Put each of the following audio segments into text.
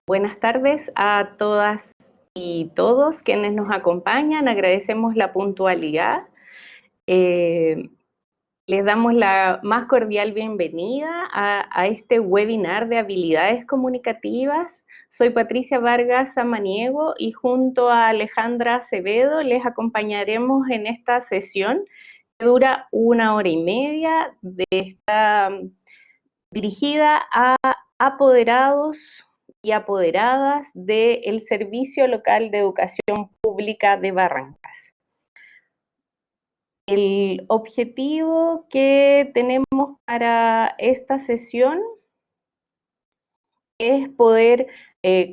Buenas tardes a todas y todos quienes nos acompañan. Agradecemos la puntualidad. Eh, Les damos la más cordial bienvenida a este webinar de habilidades comunicativas. Soy Patricia Vargas Samaniego y junto a Alejandra Acevedo les acompañaremos en esta sesión que dura 1 hora y media, dirigida a apoderados y apoderadas del Servicio Local de Educación Pública de Barrancas. El objetivo que tenemos para esta sesión es poder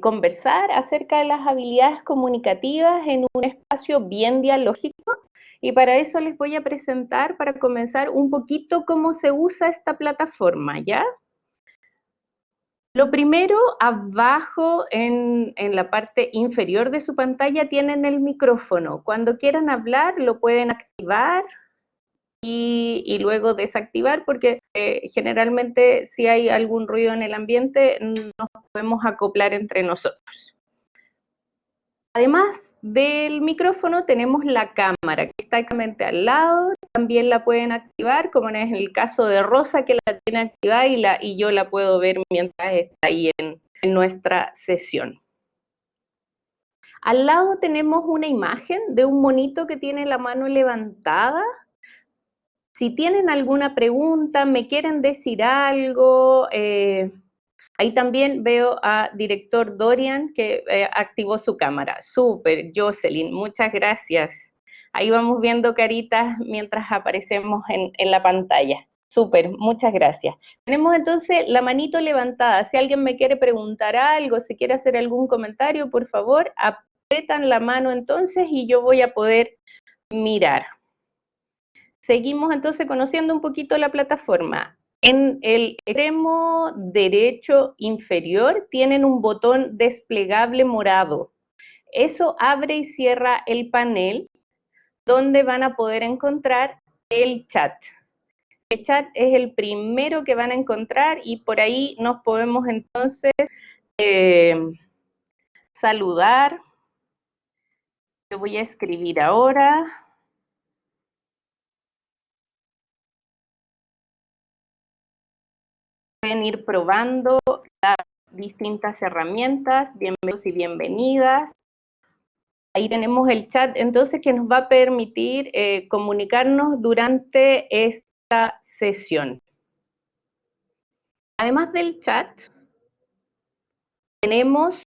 conversar acerca de las habilidades comunicativas en un espacio bien dialógico, y para eso les voy a presentar, para comenzar, un poquito cómo se usa esta plataforma, ¿ya? Lo primero, abajo en la parte inferior de su pantalla tienen el micrófono. Cuando quieran hablar lo pueden activar y luego desactivar, porque generalmente si hay algún ruido en el ambiente nos podemos acoplar entre nosotros. Además del micrófono tenemos la cámara, que está exactamente al lado. También la pueden activar, como es el caso de Rosa, que la tiene activada y yo la puedo ver mientras está ahí en nuestra sesión. Al lado tenemos una imagen de un monito que tiene la mano levantada. Si tienen alguna pregunta, me quieren decir algo, ahí también veo a director Dorian que activó su cámara. Súper, Jocelyn, muchas gracias. Ahí vamos viendo caritas mientras aparecemos en la pantalla. Súper, muchas gracias. Tenemos entonces la manito levantada. Si alguien me quiere preguntar algo, si quiere hacer algún comentario, por favor, apretan la mano entonces y yo voy a poder mirar. Seguimos entonces conociendo un poquito la plataforma. En el extremo derecho inferior tienen un botón desplegable morado. Eso abre y cierra el panel donde van a poder encontrar el chat. El chat es el primero que van a encontrar y por ahí nos podemos entonces saludar. Yo voy a escribir ahora. Pueden ir probando las distintas herramientas. Bienvenidos y bienvenidas. Ahí tenemos el chat, entonces, que nos va a permitir comunicarnos durante esta sesión. Además del chat, tenemos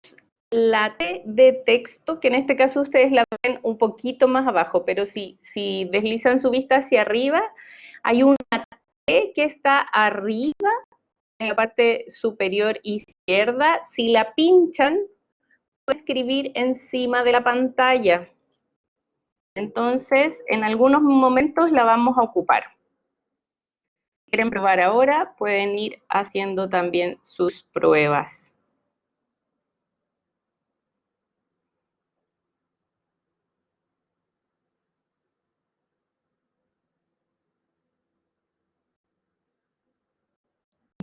la T de texto, que en este caso ustedes la ven un poquito más abajo, pero si deslizan su vista hacia arriba, hay una T que está arriba, en la parte superior izquierda. Si la pinchan, puede escribir encima de la pantalla. Entonces, en algunos momentos la vamos a ocupar. Si quieren probar ahora, pueden ir haciendo también sus pruebas.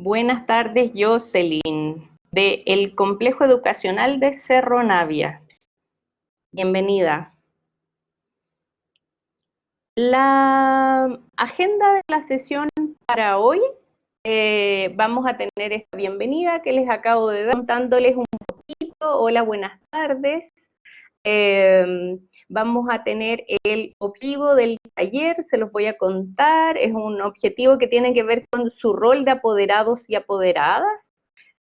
Buenas tardes, Jocelyn, del Complejo Educacional de Cerro Navia. Bienvenida. La agenda de la sesión para hoy, vamos a tener esta bienvenida que les acabo de dar, contándoles un poquito. Hola, buenas tardes. Vamos a tener el objetivo del taller, se los voy a contar. Es un objetivo que tiene que ver con su rol de apoderados y apoderadas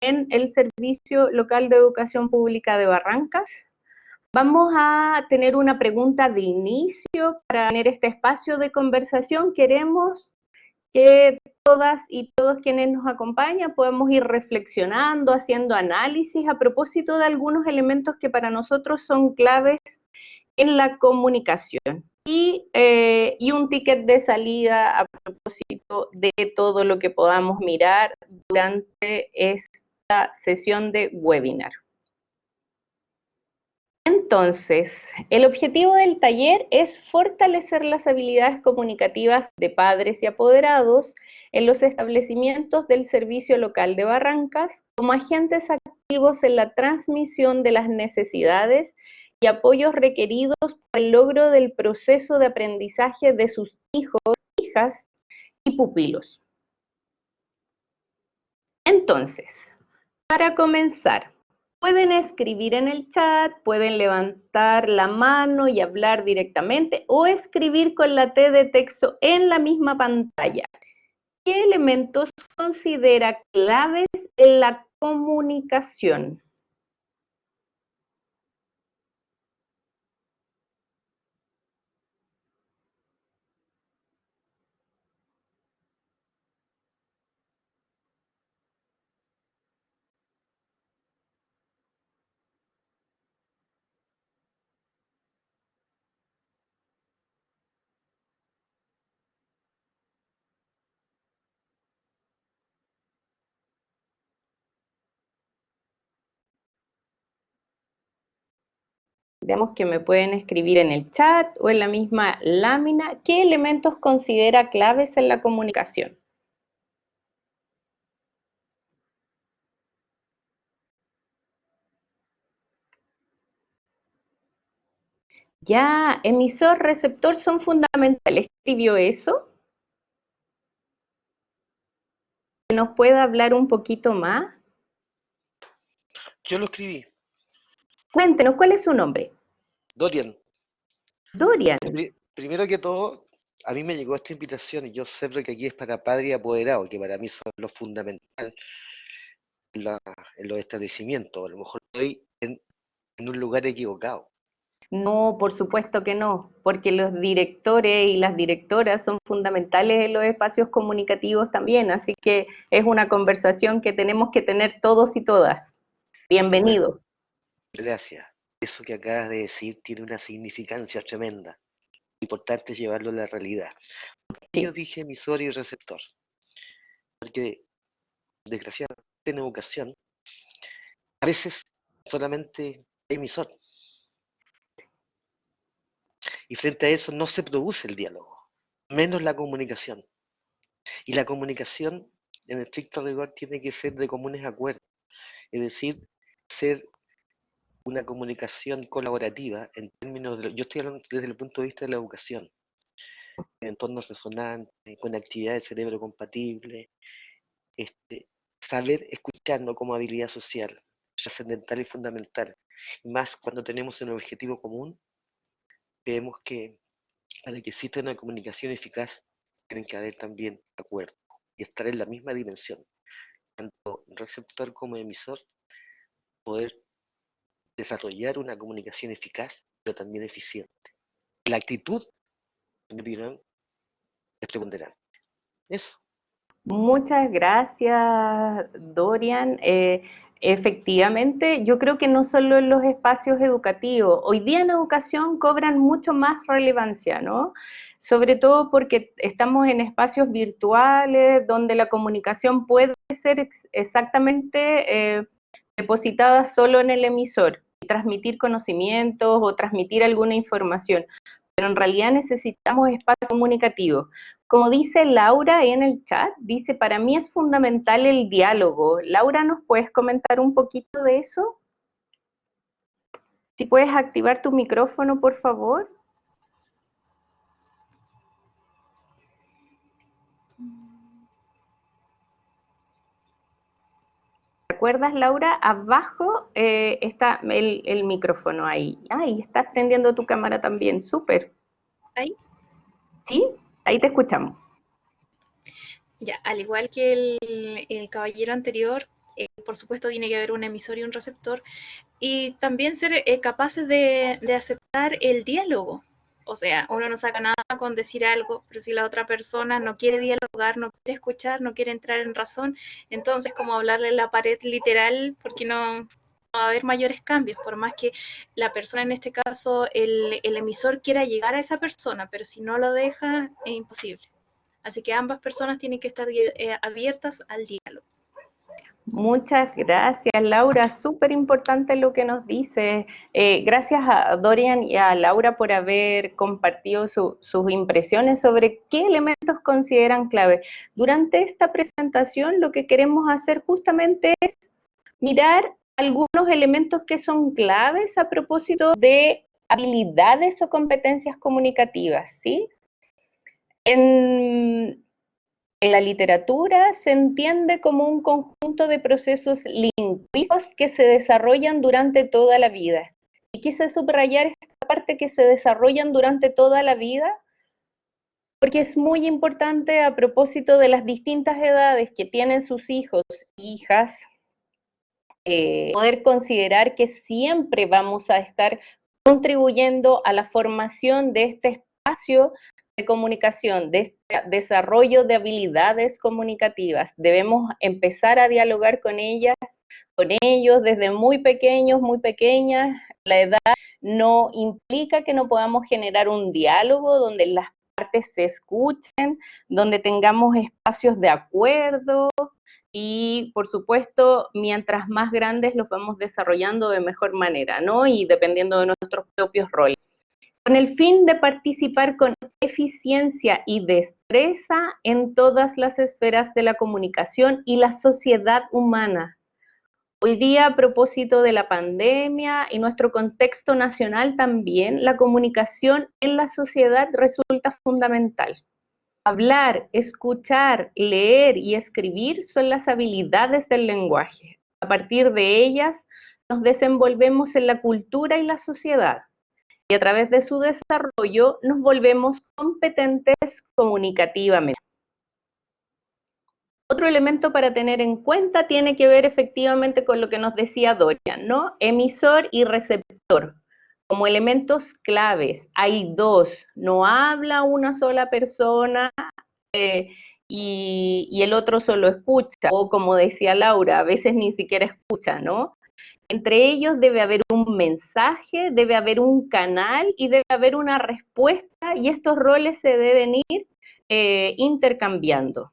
en el Servicio Local de Educación Pública de Barrancas. Vamos a tener una pregunta de inicio para tener este espacio de conversación. Queremos que todas y todos quienes nos acompañan podamos ir reflexionando, haciendo análisis a propósito de algunos elementos que para nosotros son claves en la comunicación. Y un ticket de salida a propósito de todo lo que podamos mirar durante esta sesión de webinar. Entonces, el objetivo del taller es fortalecer las habilidades comunicativas de padres y apoderados en los establecimientos del Servicio Local de Barrancas como agentes activos activos en la transmisión de las necesidades y apoyos requeridos para el logro del proceso de aprendizaje de sus hijos, hijas y pupilos. Entonces, para comenzar, pueden escribir en el chat, pueden levantar la mano y hablar directamente o escribir con la T de texto en la misma pantalla. ¿Qué elementos considera claves en la comunicación? Veamos que me pueden escribir en el chat o en la misma lámina. ¿Qué elementos considera claves en la comunicación? Ya, emisor, receptor son fundamentales. ¿Escribió eso? ¿Nos puede hablar un poquito más? Yo lo escribí. Cuéntenos, ¿cuál es su nombre? Dorian, Dorian. primero que todo, a mí me llegó esta invitación y yo sé que aquí es para padre y apoderado, que para mí son lo fundamental en los establecimientos. A lo mejor estoy en un lugar equivocado. No, por supuesto que no, porque los directores y las directoras son fundamentales en los espacios comunicativos también, así que es una conversación que tenemos que tener todos y todas. Qué bueno, Bienvenido. gracias. Eso que acabas de decir tiene una significancia tremenda. Lo importante es llevarlo a la realidad. Yo Sí, dije emisor y receptor, porque desgraciadamente en educación a veces solamente hay emisor y frente a eso no se produce el diálogo, menos la comunicación. Y la comunicación, en estricto rigor, tiene que ser de comunes acuerdos, es decir, ser una comunicación colaborativa en términos de, yo estoy hablando desde el punto de vista de la educación, en entornos resonantes, con actividades de cerebro compatibles, saber escucharnos como habilidad social, trascendental y fundamental. Y más cuando tenemos un objetivo común, vemos que para que exista una comunicación eficaz, tienen que haber también acuerdos y estar en la misma dimensión, tanto receptor como emisor, poder desarrollar una comunicación eficaz, pero también eficiente. La actitud, en mi opinión, es preponderante. Eso. muchas gracias, Dorian. Efectivamente, yo creo que no solo en los espacios educativos, hoy día en educación cobran mucho más relevancia, ¿no? Sobre todo porque estamos en espacios virtuales donde la comunicación puede ser exactamente depositada solo en el emisor y transmitir conocimientos o transmitir alguna información, pero en realidad necesitamos espacios comunicativos. Como dice Laura en el chat, dice, para mí es fundamental el diálogo. Laura, ¿nos puedes comentar un poquito de eso? Si puedes activar tu micrófono, por favor. ¿Te acuerdas, Laura? Abajo está el micrófono ahí. Ay, estás prendiendo tu cámara también, súper. ¿Ahí? ¿Sí? Ahí te escuchamos. Ya, al igual que el caballero anterior, por supuesto tiene que haber un emisor y un receptor, y también ser capaces de aceptar el diálogo. O sea, uno no saca nada con decir algo, pero si la otra persona no quiere dialogar, no quiere escuchar, no quiere entrar en razón, entonces como hablarle en la pared literal, porque no va a haber mayores cambios, por más que la persona, en este caso, el emisor quiera llegar a esa persona, pero si no lo deja, es imposible. Así que ambas personas tienen que estar abiertas al diálogo. Muchas gracias, Laura. Súper importante lo que nos dice. Gracias a Dorian y a Laura por haber compartido sus impresiones sobre qué elementos consideran clave. Durante esta presentación, lo que queremos hacer justamente es mirar algunos elementos que son claves a propósito de habilidades o competencias comunicativas, ¿sí? En la literatura se entiende como un conjunto de procesos lingüísticos que se desarrollan durante toda la vida. Y quise subrayar esta parte, que se desarrollan durante toda la vida, porque es muy importante a propósito de las distintas edades que tienen sus hijos e hijas, poder considerar que siempre vamos a estar contribuyendo a la formación de este espacio de comunicación, de este desarrollo de habilidades comunicativas. Debemos empezar a dialogar con ellas, con ellos desde muy pequeños, muy pequeñas. La edad no implica que no podamos generar un diálogo donde las partes se escuchen, donde tengamos espacios de acuerdo, y por supuesto, mientras más grandes los vamos desarrollando de mejor manera, ¿no? Y dependiendo de nuestros propios roles. Con el fin de participar con eficiencia y destreza en todas las esferas de la comunicación y la sociedad humana. Hoy día, a propósito de la pandemia y nuestro contexto nacional también, la comunicación en la sociedad resulta fundamental. Hablar, escuchar, leer y escribir son las habilidades del lenguaje. A partir de ellas nos desenvolvemos en la cultura y la sociedad, y a través de su desarrollo nos volvemos competentes comunicativamente. Otro elemento para tener en cuenta tiene que ver efectivamente con lo que nos decía Dorian, ¿no? Emisor y receptor. Como elementos claves, hay dos, no habla una sola persona y el otro solo escucha, o como decía Laura, a veces ni siquiera escucha, ¿no? Entre ellos debe haber un mensaje, debe haber un canal y debe haber una respuesta, y estos roles se deben ir intercambiando.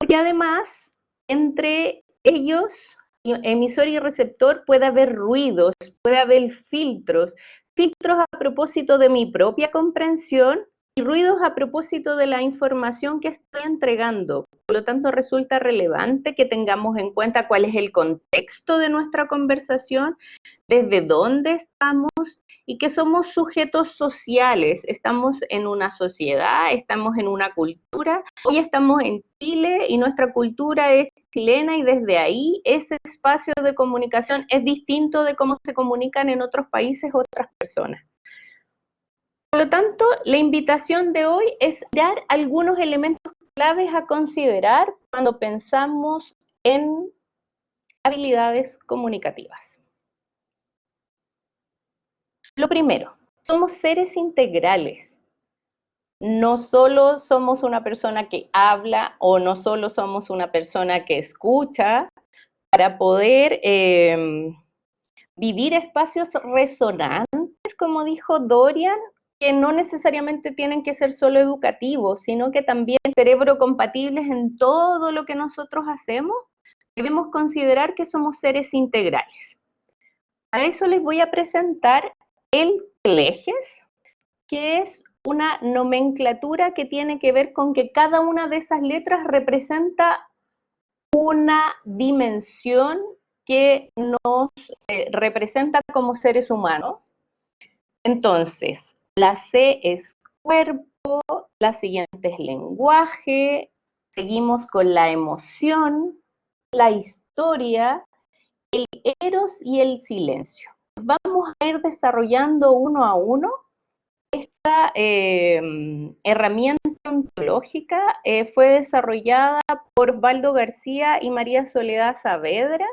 Porque además, entre ellos, emisor y receptor, puede haber ruidos, puede haber filtros a propósito de mi propia comprensión y ruidos a propósito de la información que estoy entregando. Por lo tanto, resulta relevante que tengamos en cuenta cuál es el contexto de nuestra conversación, desde dónde estamos, y que somos sujetos sociales, estamos en una sociedad, estamos en una cultura. Hoy estamos en Chile y nuestra cultura es chilena, y desde ahí ese espacio de comunicación es distinto de cómo se comunican en otros países otras personas. Por lo tanto, la invitación de hoy es dar algunos elementos claves a considerar cuando pensamos en habilidades comunicativas. Lo primero, somos seres integrales. No solo somos una persona que habla o no solo somos una persona que escucha. Para poder vivir espacios resonantes, como dijo Dorian, que no necesariamente tienen que ser solo educativos, sino que también cerebro compatibles en todo lo que nosotros hacemos, debemos considerar que somos seres integrales. Para eso les voy a presentar el CLEGES, que es una nomenclatura que tiene que ver con que cada una de esas letras representa una dimensión que nos representa como seres humanos. Entonces, la C es cuerpo, la siguiente es lenguaje, seguimos con la emoción, la historia, el eros y el silencio. Vamos a ir desarrollando uno a uno. Esta herramienta ontológica fue desarrollada por Osvaldo García y María Soledad Saavedra,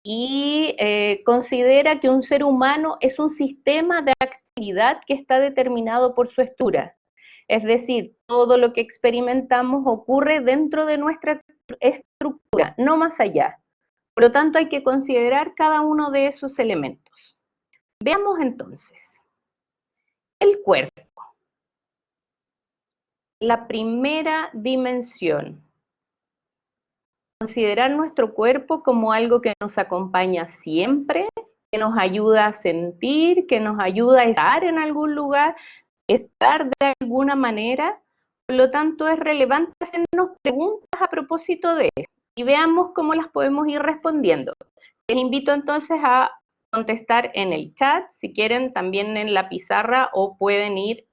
y considera que un ser humano es un sistema de actividad que está determinado por su estructura. Es decir, todo lo que experimentamos ocurre dentro de nuestra estructura, no más allá. Por lo tanto, hay que considerar cada uno de esos elementos. Veamos entonces. El cuerpo. La primera dimensión. Considerar nuestro cuerpo como algo que nos acompaña siempre, que nos ayuda a sentir, que nos ayuda a estar en algún lugar, estar de alguna manera. Por lo tanto, es relevante hacernos preguntas a propósito de eso. y veamos cómo las podemos ir respondiendo. Les invito entonces a contestar en el chat, si quieren también en la pizarra, o pueden ir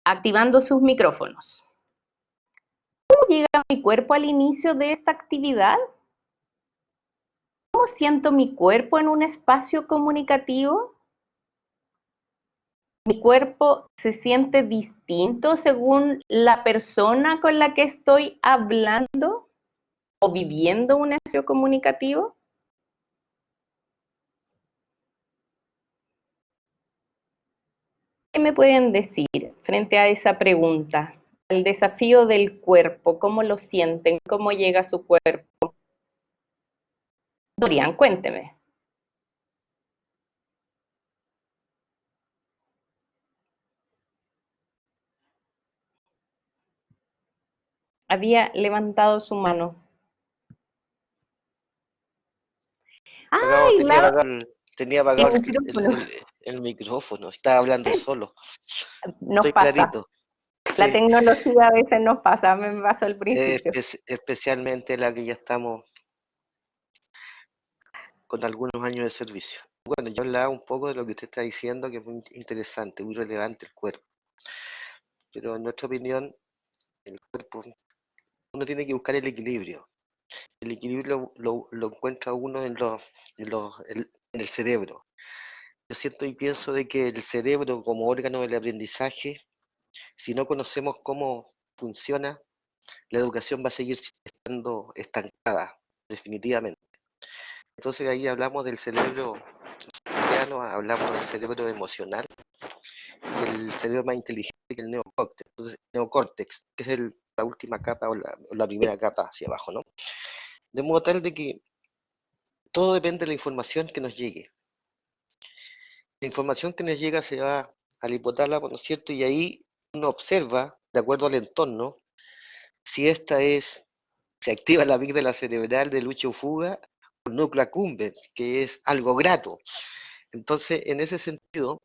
activando sus micrófonos. ¿Cómo llega mi cuerpo al inicio de esta actividad? ¿Cómo siento mi cuerpo en un espacio comunicativo? ¿Mi cuerpo se siente distinto según la persona con la que estoy hablando o viviendo un espacio comunicativo? ¿Qué me pueden decir frente a esa pregunta? El desafío del cuerpo, ¿cómo lo sienten? ¿Cómo llega a su cuerpo? Dorian, cuénteme. Había levantado su mano. ¡Ay, Tenía apagado el micrófono! el micrófono, estaba hablando solo. Nos Estoy pasa. clarito. La Sí, tecnología a veces nos pasa, me pasó al principio. especialmente la que ya estamos con algunos años de servicio. Bueno, yo hablaba un poco de lo que usted está diciendo, que es muy interesante, muy relevante el cuerpo. Pero en nuestra opinión, el cuerpo, uno tiene que buscar el equilibrio. El equilibrio lo encuentra uno en el cerebro. Yo siento y pienso de que el cerebro como órgano del aprendizaje, si no conocemos cómo funciona, la educación va a seguir estando estancada, definitivamente. Entonces ahí hablamos del cerebro reptiliano, hablamos del cerebro emocional, el cerebro más inteligente que el neocórtex, entonces, neocórtex, que es la última capa o la primera capa hacia abajo, ¿no? De modo tal de que todo depende de la información que nos llegue. La información que nos llega se va al hipotálamo, ¿no es cierto? Y ahí uno observa, de acuerdo al entorno, si se activa la amígdala cerebral de lucha o fuga, o núcleo accumbens, que es algo grato. Entonces, en ese sentido,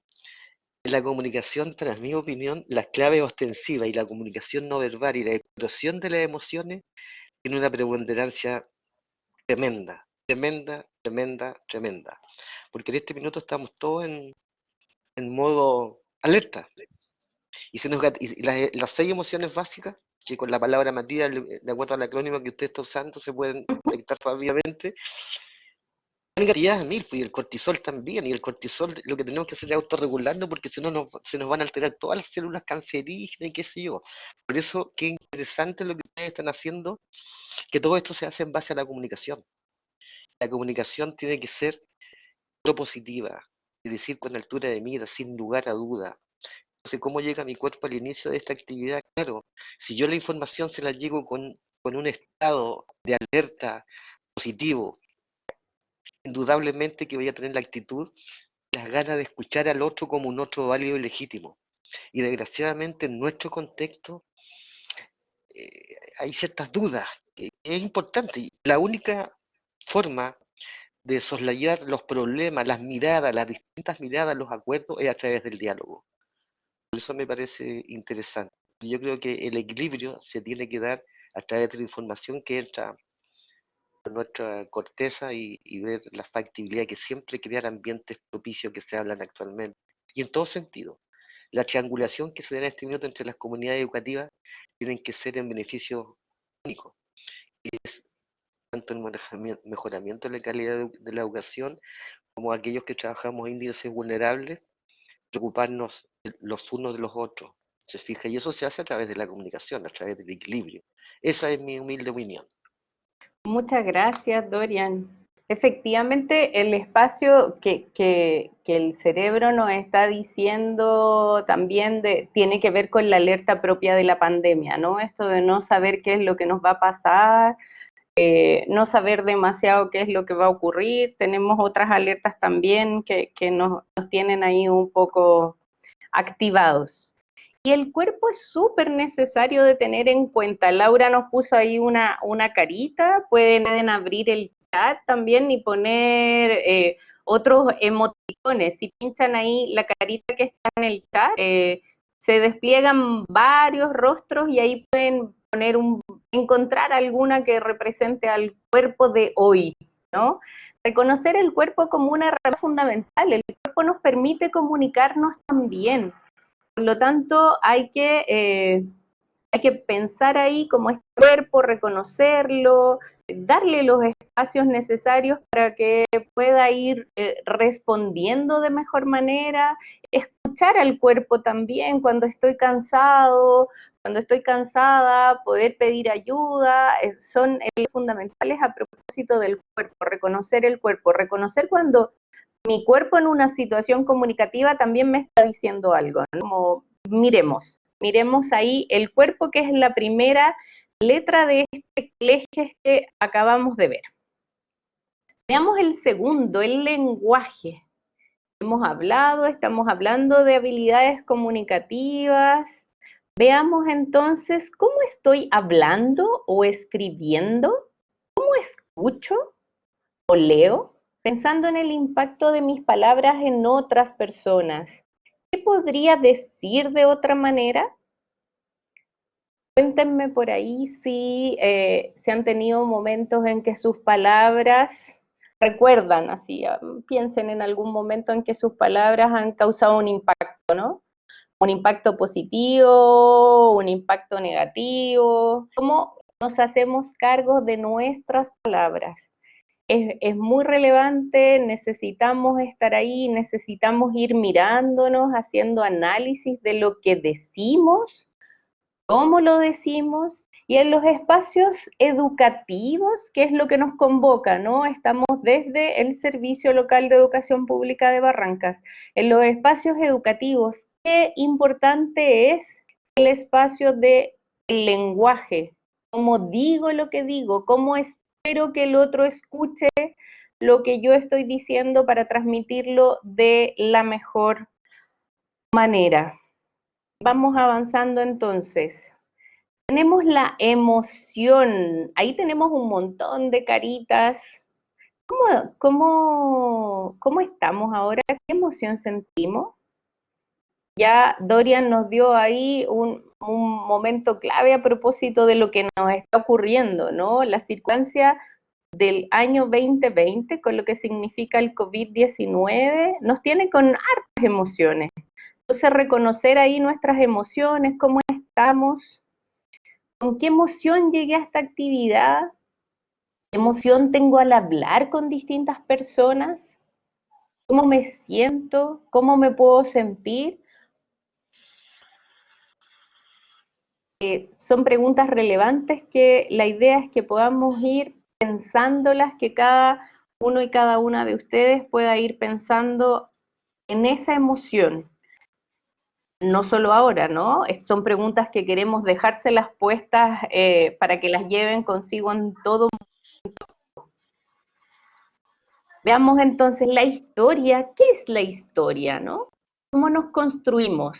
en la comunicación, para mi opinión, las claves ostensivas y la comunicación no verbal y la expresión de las emociones tiene una preponderancia tremenda, tremenda, tremenda, tremenda. Porque en este minuto estamos todos en modo alerta. Y, las 6 emociones básicas, que con la palabra Matías, de acuerdo al acrónimo que usted está usando, se pueden detectar rápidamente, están gatilladas a mil, pues, y el cortisol también, y el cortisol lo que tenemos que hacer es autorregularlo porque si no se nos van a alterar todas las células cancerígenas y qué sé yo. Por eso, qué interesante lo que ustedes están haciendo, que todo esto se hace en base a la comunicación. La comunicación tiene que ser propositiva, es decir, con altura de mira, sin lugar a duda. Entonces, ¿cómo llega mi cuerpo al inicio de esta actividad? Claro, si yo la información se la llego con un estado de alerta positivo, indudablemente que voy a tener la actitud, las ganas de escuchar al otro como un otro válido y legítimo. Y desgraciadamente en nuestro contexto hay ciertas dudas, que es importante. La única forma de soslayar los problemas, las miradas, las distintas miradas, los acuerdos, es a través del diálogo. Por eso me parece interesante. Yo creo que el equilibrio se tiene que dar a través de la información que entra por nuestra corteza y ver la factibilidad que siempre crear ambientes propicios que se hablan actualmente. Y en todo sentido, la triangulación que se da en este minuto entre las comunidades educativas tienen que ser en beneficio único. Y es tanto el mejoramiento de la calidad de la educación como aquellos que trabajamos en índices vulnerables, preocuparnos los unos de los otros. ¿Se fija? Y eso se hace a través de la comunicación, a través del equilibrio. Esa es mi humilde opinión. Muchas gracias, Dorian. Efectivamente, el espacio que el cerebro nos está diciendo también tiene que ver con la alerta propia de la pandemia, ¿no? Esto de no saber qué es lo que nos va a pasar, no saber demasiado qué es lo que va a ocurrir. Tenemos otras alertas también que nos tienen ahí un poco activados. Y el cuerpo es súper necesario de tener en cuenta. Laura nos puso ahí una carita, pueden abrir el chat también y poner otros emoticones. Si pinchan ahí la carita que está en el chat, se despliegan varios rostros y ahí pueden encontrar alguna que represente al cuerpo de hoy, ¿no? Reconocer el cuerpo como una herramienta fundamental. El cuerpo nos permite comunicarnos también. Por lo tanto, hay que pensar ahí como este cuerpo, reconocerlo, darle los espacios necesarios para que pueda ir respondiendo de mejor manera, escuchar al cuerpo también cuando estoy cansado, cuando estoy cansada, poder pedir ayuda, son fundamentales a propósito del cuerpo, reconocer el cuerpo, reconocer cuando mi cuerpo en una situación comunicativa también me está diciendo algo, ¿no? Como, miremos ahí el cuerpo, que es la primera letra de este eje que acabamos de ver. Veamos el segundo, el lenguaje. Estamos hablando de habilidades comunicativas. Veamos entonces cómo estoy hablando o escribiendo, cómo escucho o leo, pensando en el impacto de mis palabras en otras personas. ¿Qué podría decir de otra manera? Cuéntenme por ahí si han tenido momentos en que sus palabras recuerdan, así, piensen en algún momento en que sus palabras han causado un impacto, ¿no? Un impacto positivo, un impacto negativo. ¿Cómo nos hacemos cargo de nuestras palabras? Es muy relevante, necesitamos estar ahí, necesitamos ir mirándonos, haciendo análisis de lo que decimos, cómo lo decimos, y en los espacios educativos, que es lo que nos convoca, ¿no? Estamos desde el Servicio Local de Educación Pública de Barrancas. En los espacios educativos, qué importante es el espacio del lenguaje, cómo digo lo que digo, cómo espero que el otro escuche lo que yo estoy diciendo para transmitirlo de la mejor manera. Vamos avanzando entonces. Tenemos la emoción. Ahí tenemos un montón de caritas. ¿Cómo estamos ahora? ¿Qué emoción sentimos? Ya Dorian nos dio ahí un momento clave a propósito de lo que nos está ocurriendo, ¿no? La circunstancia del año 2020, con lo que significa el COVID-19, nos tiene con hartas emociones. Entonces, reconocer ahí nuestras emociones, cómo estamos, con qué emoción llegué a esta actividad, qué emoción tengo al hablar con distintas personas, cómo me siento, cómo me puedo sentir. Son preguntas relevantes que la idea es que podamos ir pensándolas, que cada uno y cada una de ustedes pueda ir pensando en esa emoción. No solo ahora, ¿no? Son preguntas que queremos dejárselas puestas para que las lleven consigo en todo momento. Veamos entonces la historia. ¿Qué es la historia, no? ¿Cómo nos construimos?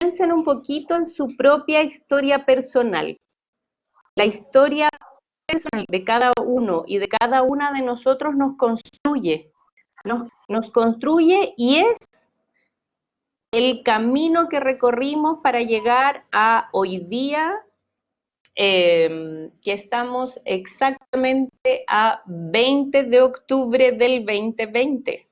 Piensen un poquito en su propia historia personal. La historia personal de cada uno y de cada una de nosotros nos construye. Nos construye y es el camino que recorrimos para llegar a hoy día, que estamos exactamente a 20 de octubre del 2020.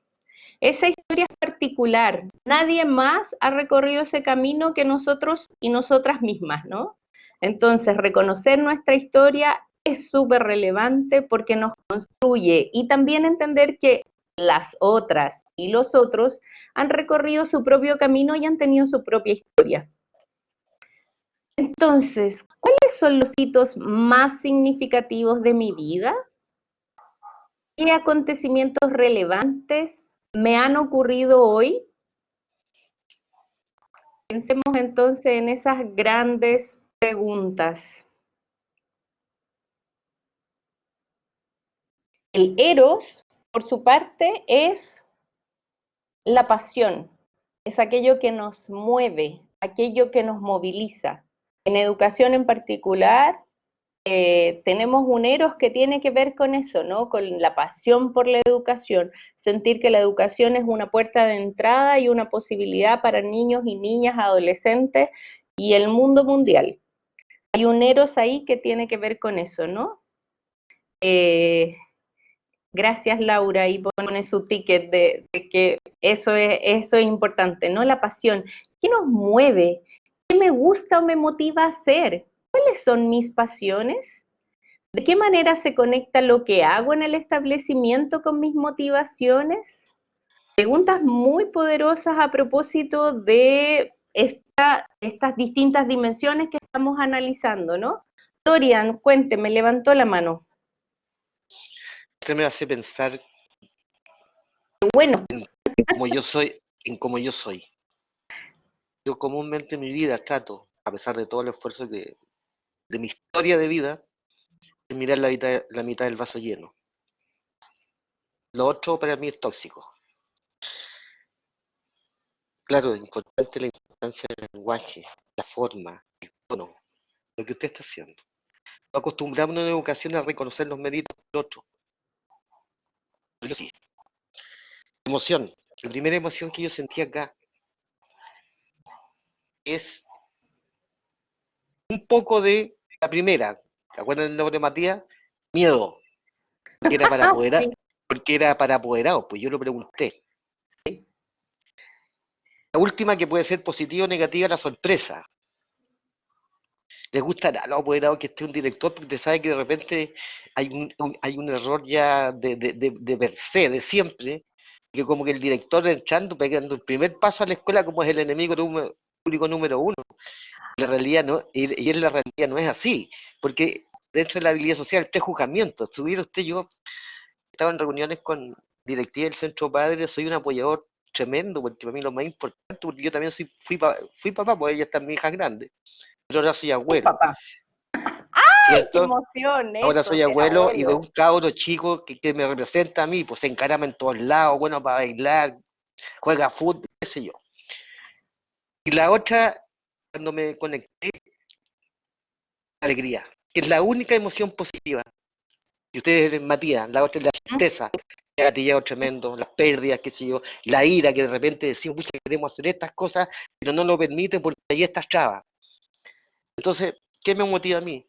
Esa historia es particular. Nadie más ha recorrido ese camino que nosotros y nosotras mismas, ¿no? Entonces, reconocer nuestra historia es súper relevante porque nos construye, y también entender que las otras y los otros han recorrido su propio camino y han tenido su propia historia. Entonces, ¿cuáles son los hitos más significativos de mi vida? ¿Qué acontecimientos relevantes me han ocurrido hoy? Pensemos entonces en esas grandes preguntas. El eros, por su parte, es la pasión, es aquello que nos mueve, aquello que nos moviliza. En educación en particular, tenemos un eros que tiene que ver con eso, ¿no? Con la pasión por la educación, sentir que la educación es una puerta de entrada y una posibilidad para niños y niñas, adolescentes y el mundo mundial. Hay un eros ahí que tiene que ver con eso, ¿no? Gracias, Laura, y pone su ticket de que eso es importante, ¿no? La pasión. ¿Qué nos mueve? ¿Qué me gusta o me motiva a hacer? ¿Cuáles son mis pasiones? ¿De qué manera se conecta lo que hago en el establecimiento con mis motivaciones? Preguntas muy poderosas a propósito de estas distintas dimensiones que estamos analizando, ¿no? Dorian, cuénteme, levantó la mano. Usted me hace pensar Bueno, como yo soy, en cómo yo soy. Yo comúnmente en mi vida trato, a pesar de todo el esfuerzo de mi historia de vida, de mirar la mitad del vaso lleno. Lo otro para mí es tóxico. Claro, es importante la importancia del lenguaje, la forma, el tono, lo que usted está haciendo. No acostumbramos en la educación a reconocer los méritos del otro. Yo sí. Emoción. La primera emoción que yo sentí acá es un poco de la primera. ¿Se acuerdan del nombre de Matías? Miedo. Porque era para apoderar, sí, porque era para apoderados, pues yo lo pregunté. La última que puede ser positiva o negativa, la sorpresa. Les gustará a los apoderados que esté un director, porque te sabe que de repente hay un error ya de per se, de siempre, que como que el director entrando, pegando el primer paso a la escuela como es el enemigo público número uno. La realidad no, y en la realidad no es así, porque dentro de la habilidad social, el prejuzgamiento, subir usted, yo estaba en reuniones con directivas del Centro Padre, soy un apoyador tremendo, porque para mí lo más importante, porque yo también fui papá, porque ella está mi hija grande, pero ahora soy el abuelo, papá. ¡Ay, qué ¿cierto? emoción Ahora eso, soy ser abuelo y de abuelo! un cabro chico que me representa a mí, pues se encarama en todos lados, bueno para bailar, juega fútbol, qué sé yo. Y la otra, cuando me conecté, alegría, que es la única emoción positiva. Y ustedes, Matías, la otra es la tristeza, el gatillado tremendo, las pérdidas, qué sé yo, la ira que de repente decimos, pucha, queremos hacer estas cosas, pero no lo permiten porque ahí está trabas. Entonces, ¿qué me motiva a mí?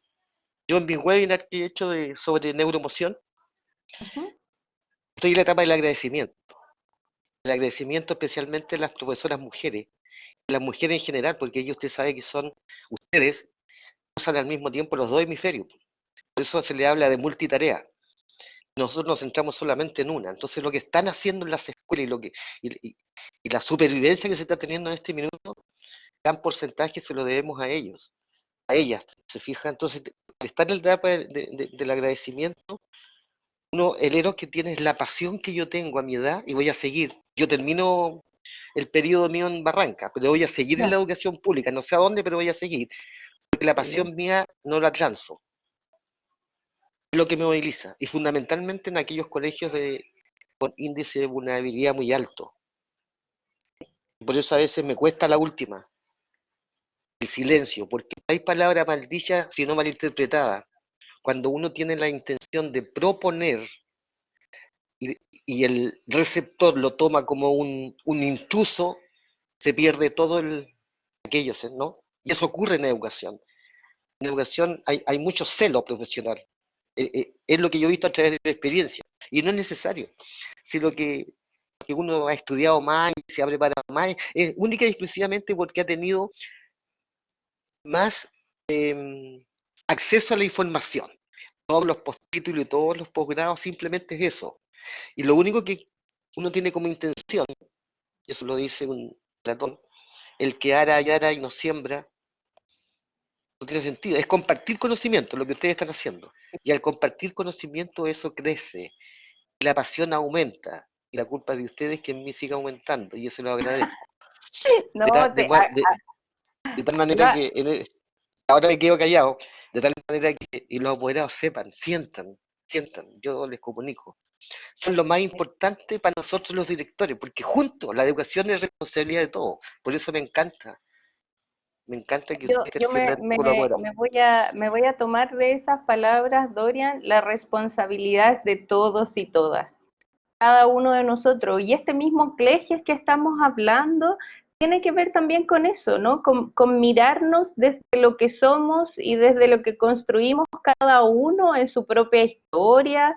Yo en mi webinar que he hecho sobre neuroemoción, Ujú. estoy en la etapa del agradecimiento. El agradecimiento especialmente a las profesoras mujeres, las mujeres en general, porque ellos usted sabe que son, ustedes usan al mismo tiempo los dos hemisferios. Por eso se le habla de multitarea. Nosotros nos centramos solamente en una. Entonces lo que están haciendo en las escuelas y la supervivencia que se está teniendo en este minuto, gran porcentaje se lo debemos a ellos, a ellas, ¿se fija? Entonces, al estar en la etapa del agradecimiento, el héroe que tiene es la pasión que yo tengo a mi edad y voy a seguir. Yo termino el periodo mío en Barranca, pero voy a seguir en Ya, la educación pública, no sé a dónde, pero voy a seguir, porque la bien. pasión mía no la transo, es lo que me moviliza, y fundamentalmente en aquellos colegios con índice de vulnerabilidad muy alto. Por eso a veces me cuesta la última, el silencio, porque hay palabras maldichas si no malinterpretadas. Cuando uno tiene la intención de proponer y el receptor lo toma como un intruso, se pierde todo aquello, ¿no? Y eso ocurre en la educación. En educación hay mucho celo profesional. Es lo que yo he visto a través de mi experiencia. Y no es necesario. Si lo que uno ha estudiado más y se ha preparado más, es única y exclusivamente porque ha tenido más acceso a la información. Todos los postítulos y todos los posgrados simplemente es eso. Y lo único que uno tiene como intención, y eso lo dice un Platón, el que ara y ara y no siembra, no tiene sentido. Es compartir conocimiento, lo que ustedes están haciendo. Y al compartir conocimiento eso crece, la pasión aumenta. Y la culpa de ustedes es que en mí siga aumentando, y eso lo agradezco. De, No, de tal manera la- que ahora me quedo callado, de tal manera que y los apoderados sepan, sientan, yo les comunico. Son lo más importante para nosotros los directores, porque juntos la educación es responsabilidad de todos. Por eso me encanta que ustedes yo estén un poco apoderados. me voy a tomar de esas palabras, Dorian, la responsabilidad es de todos y todas, cada uno de nosotros. Y este mismo colegio que estamos hablando tiene que ver también con eso, ¿no? Con mirarnos desde lo que somos y desde lo que construimos cada uno en su propia historia,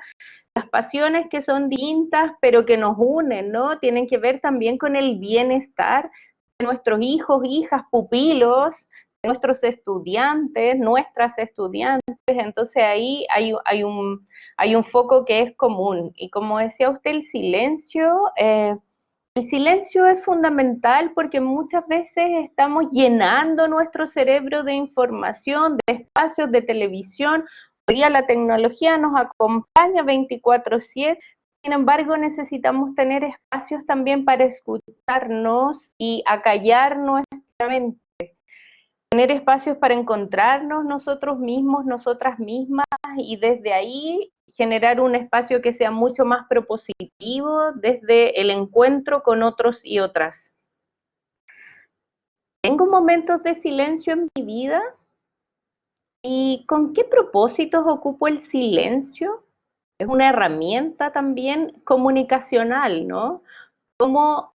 las pasiones que son distintas, pero que nos unen, ¿no? Tienen que ver también con el bienestar de nuestros hijos, hijas, pupilos, de nuestros estudiantes, nuestras estudiantes. Entonces ahí hay un foco que es común. Y como decía usted, el silencio es fundamental porque muchas veces estamos llenando nuestro cerebro de información, de espacios de televisión. Hoy día la tecnología nos acompaña 24/7, sin embargo necesitamos tener espacios también para escucharnos y acallar nuestra mente. Tener espacios para encontrarnos nosotros mismos, nosotras mismas, y desde ahí generar un espacio que sea mucho más propositivo desde el encuentro con otros y otras. Tengo momentos de silencio en mi vida. ¿Y con qué propósitos ocupo el silencio? Es una herramienta también comunicacional, ¿no? ¿Cómo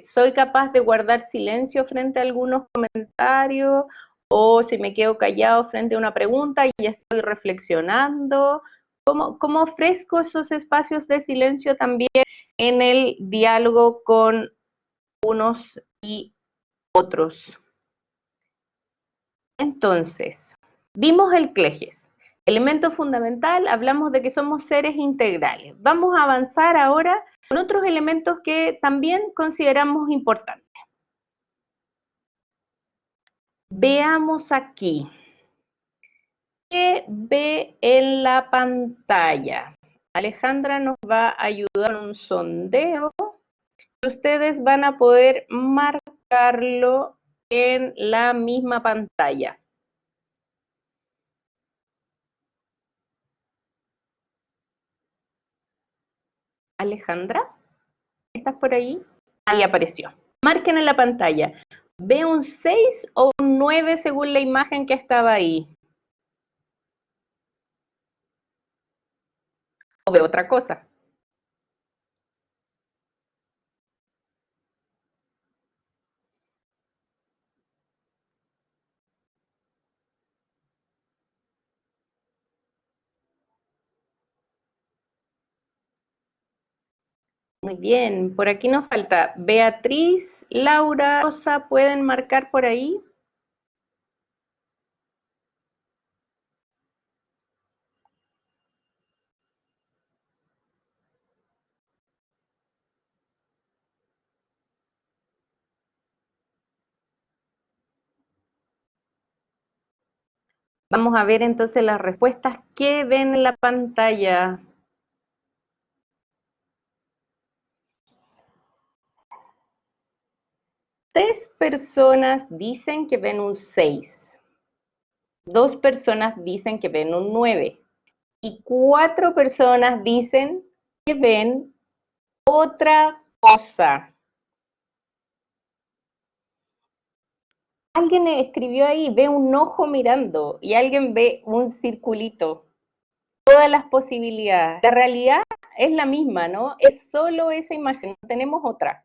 soy capaz de guardar silencio frente a algunos comentarios? O si me quedo callado frente a una pregunta y ya estoy reflexionando. ¿Cómo ofrezco esos espacios de silencio también en el diálogo con unos y otros? Entonces, vimos el clejes. Elemento fundamental, hablamos de que somos seres integrales. Vamos a avanzar ahora con otros elementos que también consideramos importantes. Veamos aquí. ¿Qué ve en la pantalla? Alejandra nos va a ayudar en un sondeo. Ustedes van a poder marcarlo en la misma pantalla. Alejandra, ¿estás por ahí? Ahí apareció. Marquen en la pantalla. ¿Ve un 6 o un 9 según la imagen que estaba ahí? ¿O ve otra cosa? Muy bien, por aquí nos falta Beatriz, Laura, Rosa, ¿pueden marcar por ahí? Vamos a ver entonces las respuestas que ven en la pantalla. Tres personas dicen que ven un 6. Dos personas dicen que ven un 9. Y cuatro personas dicen que ven otra cosa. Alguien escribió ahí, ve un ojo mirando, y alguien ve un circulito. Todas las posibilidades. La realidad es la misma, ¿no? Es solo esa imagen, no tenemos otra.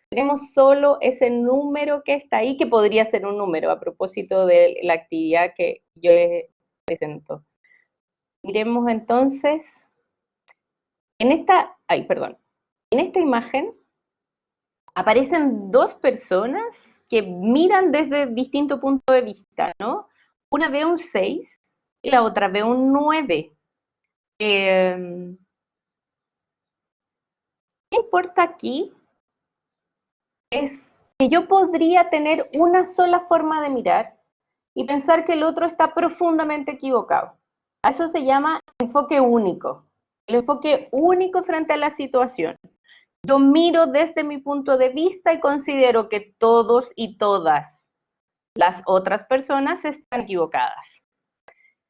Tenemos solo ese número que está ahí, que podría ser un número a propósito de la actividad que yo les presento. Miremos entonces, en esta imagen aparecen dos personas que miran desde distinto punto de vista, ¿no? Una ve un 6 y la otra ve un 9. ¿Qué importa aquí? Es que yo podría tener una sola forma de mirar y pensar que el otro está profundamente equivocado. A eso se llama enfoque único. El enfoque único frente a la situación. Yo miro desde mi punto de vista y considero que todos y todas las otras personas están equivocadas.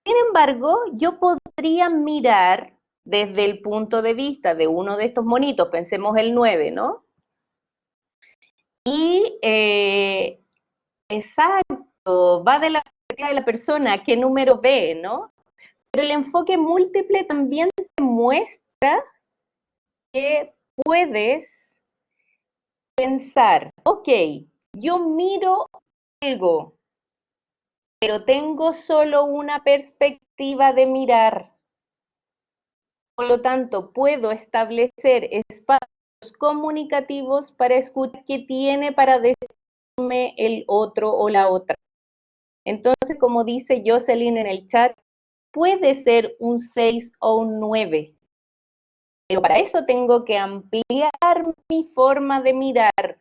Sin embargo, yo podría mirar desde el punto de vista de uno de estos monitos, pensemos el 9, ¿no? Y exacto, va de la perspectiva de la persona, qué número ve, ¿no? Pero el enfoque múltiple también te muestra que puedes pensar, ok, yo miro algo, pero tengo solo una perspectiva de mirar. Por lo tanto, puedo establecer espacios comunicativos para escuchar qué tiene para decirme el otro o la otra. Entonces, como dice Jocelyn en el chat, puede ser un 6 o un 9. Pero para eso tengo que ampliar mi forma de mirar.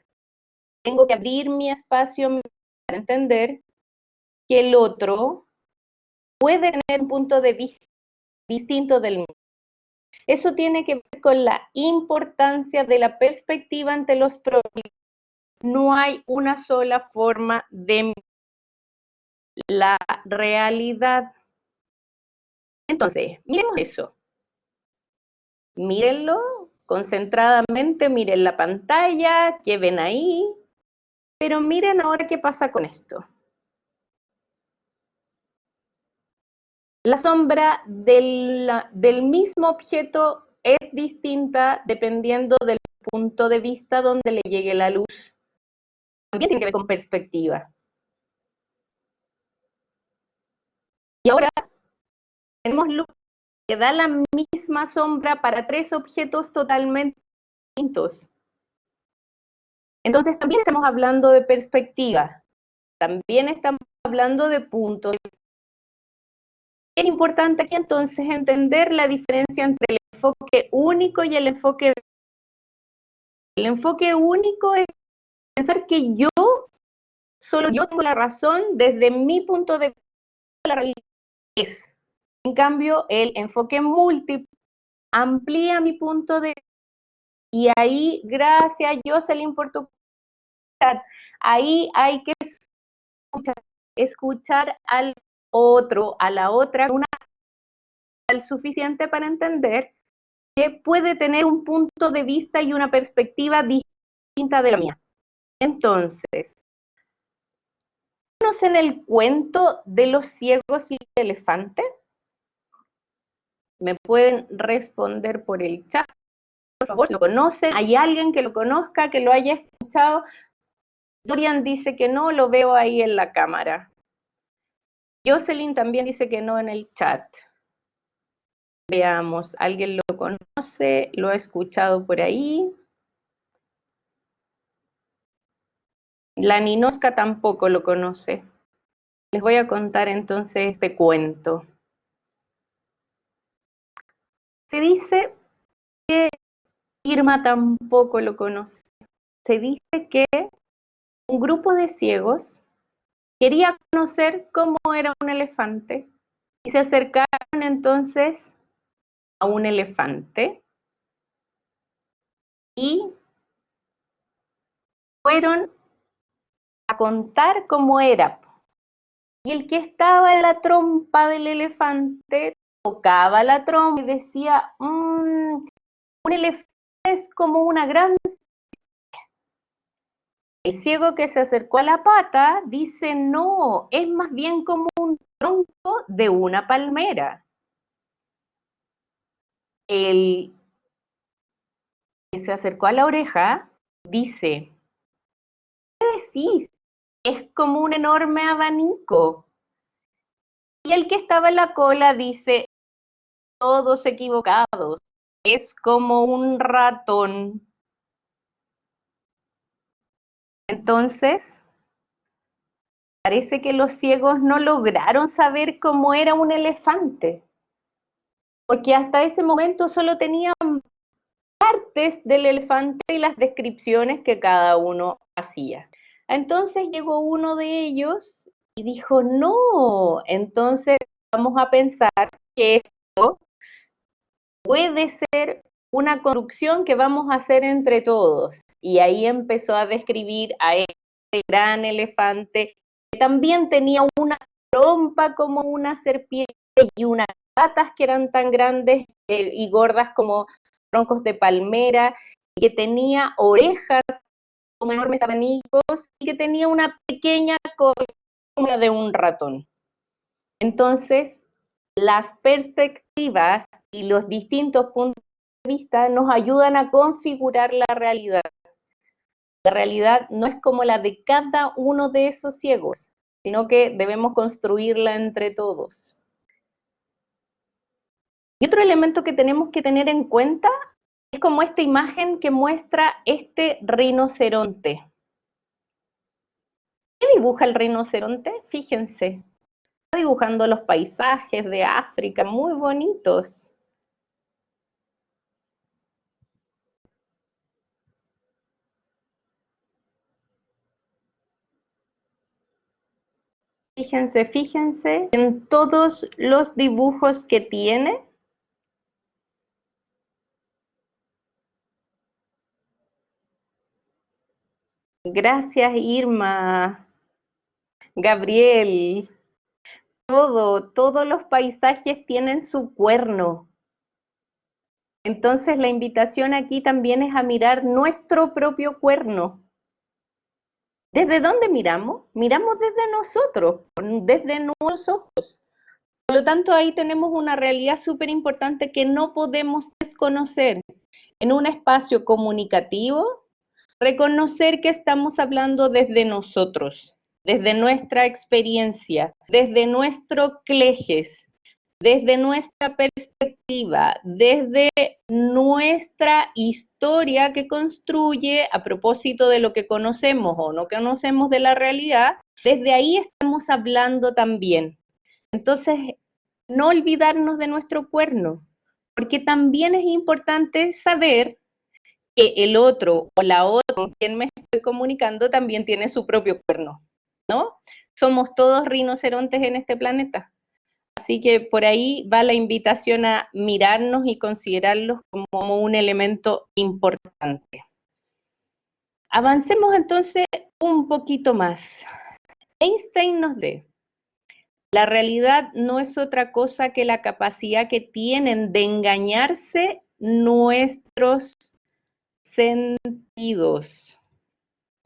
Tengo que abrir mi espacio para entender que el otro puede tener un punto de vista distinto del mío. Eso tiene que ver con la importancia de la perspectiva ante los problemas. No hay una sola forma de mirar la realidad. Entonces, miremos eso. Mírenlo concentradamente, miren la pantalla, ¿qué ven ahí? Pero miren ahora qué pasa con esto. La sombra del mismo objeto es distinta dependiendo del punto de vista donde le llegue la luz. También tiene que ver con perspectiva. Y ahora tenemos luz que da la misma sombra para tres objetos totalmente distintos. Entonces también estamos hablando de perspectiva. También estamos hablando de puntos. Es importante aquí entonces entender la diferencia entre el enfoque único y el enfoque. El enfoque único es pensar que solo yo tengo la razón desde mi punto de vista, la realidad es. En cambio, el enfoque múltiple amplía mi punto de vista y ahí, gracias Jocelyn por tu chat, ahí hay que escuchar al otro, a la otra, una suficiente para entender que puede tener un punto de vista y una perspectiva distinta de la mía. Entonces, ¿conocen el cuento de los ciegos y el elefante? ¿Me pueden responder por el chat? Por favor, ¿lo conocen? ¿Hay alguien que lo conozca, que lo haya escuchado? Dorian dice que no, lo veo ahí en la cámara. Jocelyn también dice que no en el chat. Veamos, ¿alguien lo conoce? ¿Lo ha escuchado por ahí? La Ninosca tampoco lo conoce. Les voy a contar entonces este cuento. Se dice que Irma tampoco lo conoce. Se dice que un grupo de ciegos quería conocer cómo era un elefante y se acercaron entonces a un elefante y fueron a contar cómo era. Y el que estaba en la trompa del elefante tocaba la trompa y decía, un elefante es como una gran... El ciego que se acercó a la pata dice, no, es más bien como un tronco de una palmera. El que se acercó a la oreja dice, ¿qué decís? Es como un enorme abanico. Y el que estaba en la cola dice, todos equivocados, es como un ratón. Entonces, parece que los ciegos no lograron saber cómo era un elefante, porque hasta ese momento solo tenían partes del elefante y las descripciones que cada uno hacía. Entonces llegó uno de ellos y dijo, no, entonces vamos a pensar que esto puede ser una construcción que vamos a hacer entre todos. Y ahí empezó a describir a este gran elefante que también tenía una trompa como una serpiente y unas patas que eran tan grandes y gordas como troncos de palmera, y que tenía orejas como enormes abanicos y que tenía una pequeña cola como la de un ratón. Entonces, las perspectivas y los distintos puntos de vista nos ayudan a configurar la realidad. La realidad no es como la de cada uno de esos ciegos, sino que debemos construirla entre todos. Y otro elemento que tenemos que tener en cuenta es como esta imagen que muestra este rinoceronte. ¿Qué dibuja el rinoceronte? Fíjense, está dibujando los paisajes de África, muy bonitos. Fíjense, fíjense en todos los dibujos que tiene. Gracias, Irma, Gabriel. Todos los paisajes tienen su cuerno. Entonces la invitación aquí también es a mirar nuestro propio cuerno. ¿Desde dónde miramos? Miramos desde nosotros, desde nuestros ojos. Por lo tanto, ahí tenemos una realidad súper importante que no podemos desconocer. En un espacio comunicativo, reconocer que estamos hablando desde nosotros, desde nuestra experiencia, desde nuestro clejes, desde nuestra perspectiva, desde nuestra historia que construye a propósito de lo que conocemos o no conocemos de la realidad, desde ahí estamos hablando también. Entonces, no olvidarnos de nuestro cuerno, porque también es importante saber que el otro o la otra con quien me estoy comunicando también tiene su propio cuerno, ¿no? Somos todos rinocerontes en este planeta. Así que por ahí va la invitación a mirarnos y considerarlos como un elemento importante. Avancemos entonces un poquito más. Einstein nos dice, la realidad no es otra cosa que la capacidad que tienen de engañarse nuestros sentidos.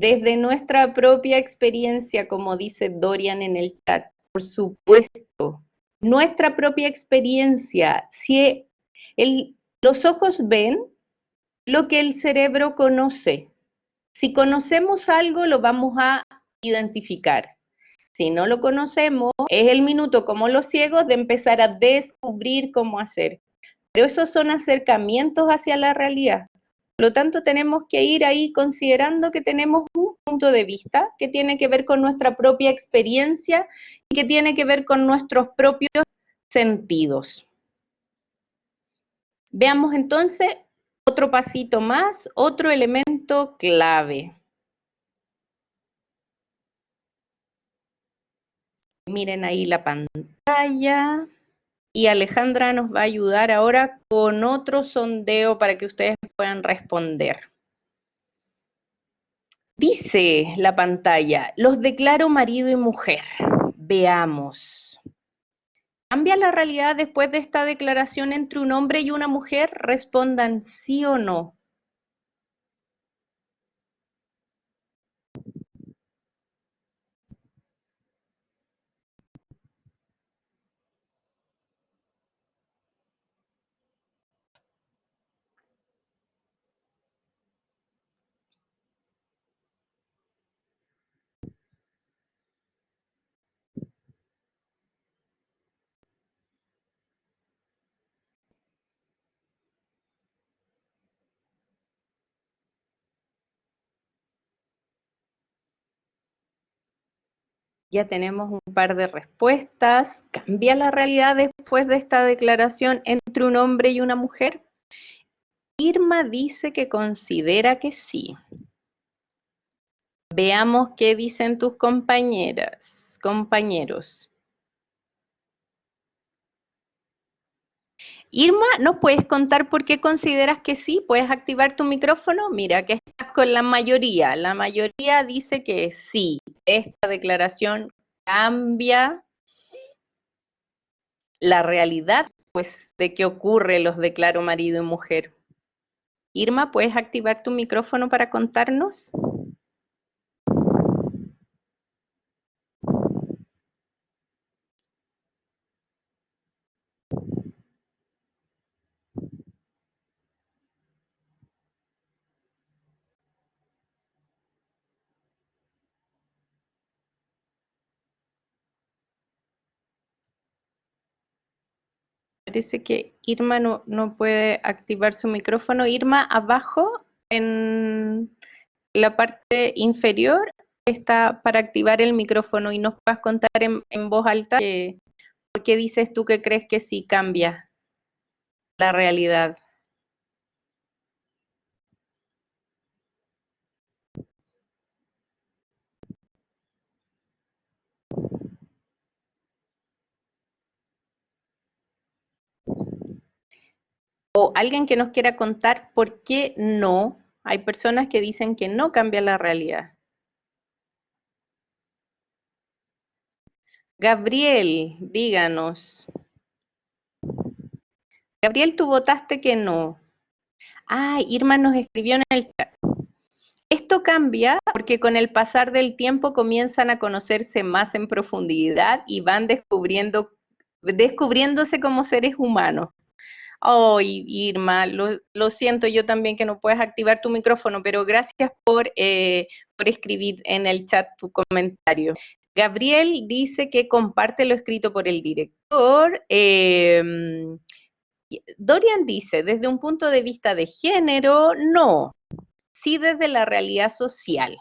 Desde nuestra propia experiencia, como dice Dorian en el chat, por supuesto, nuestra propia experiencia, si los ojos ven lo que el cerebro conoce. Si conocemos algo, lo vamos a identificar. Si no lo conocemos, es el minuto como los ciegos de empezar a descubrir cómo hacer. Pero esos son acercamientos hacia la realidad. Por lo tanto, tenemos que ir ahí considerando que tenemos un punto de vista que tiene que ver con nuestra propia experiencia y que tiene que ver con nuestros propios sentidos. Veamos entonces otro pasito más, otro elemento clave. Miren ahí la pantalla. Y Alejandra nos va a ayudar ahora con otro sondeo para que ustedes puedan responder. Dice la pantalla, los declaro marido y mujer. Veamos. ¿Cambia la realidad después de esta declaración entre un hombre y una mujer? Respondan sí o no. Ya tenemos un par de respuestas. ¿Cambia la realidad después de esta declaración entre un hombre y una mujer? Irma dice que considera que sí. Veamos qué dicen tus compañeras, compañeros. Irma, ¿nos puedes contar por qué consideras que sí? ¿Puedes activar tu micrófono? Mira, que estás con la mayoría. La mayoría dice que sí. Esta declaración cambia la realidad, pues, de qué ocurre, los declaro marido y mujer. Irma, ¿puedes activar tu micrófono para contarnos? Parece que Irma no puede activar su micrófono. Irma, abajo en la parte inferior está para activar el micrófono y nos puedas contar en voz alta por qué dices tú que crees que sí cambia la realidad. O alguien que nos quiera contar por qué no. Hay personas que dicen que no cambia la realidad. Gabriel, díganos. Gabriel, tú votaste que no. Ah, Irma nos escribió en el chat. Esto cambia porque con el pasar del tiempo comienzan a conocerse más en profundidad y van descubriéndose como seres humanos. Oh, Irma, lo siento yo también que no puedes activar tu micrófono, pero gracias por escribir en el chat tu comentario. Gabriel dice que comparte lo escrito por el director. Dorian dice, desde un punto de vista de género, no, sí desde la realidad social.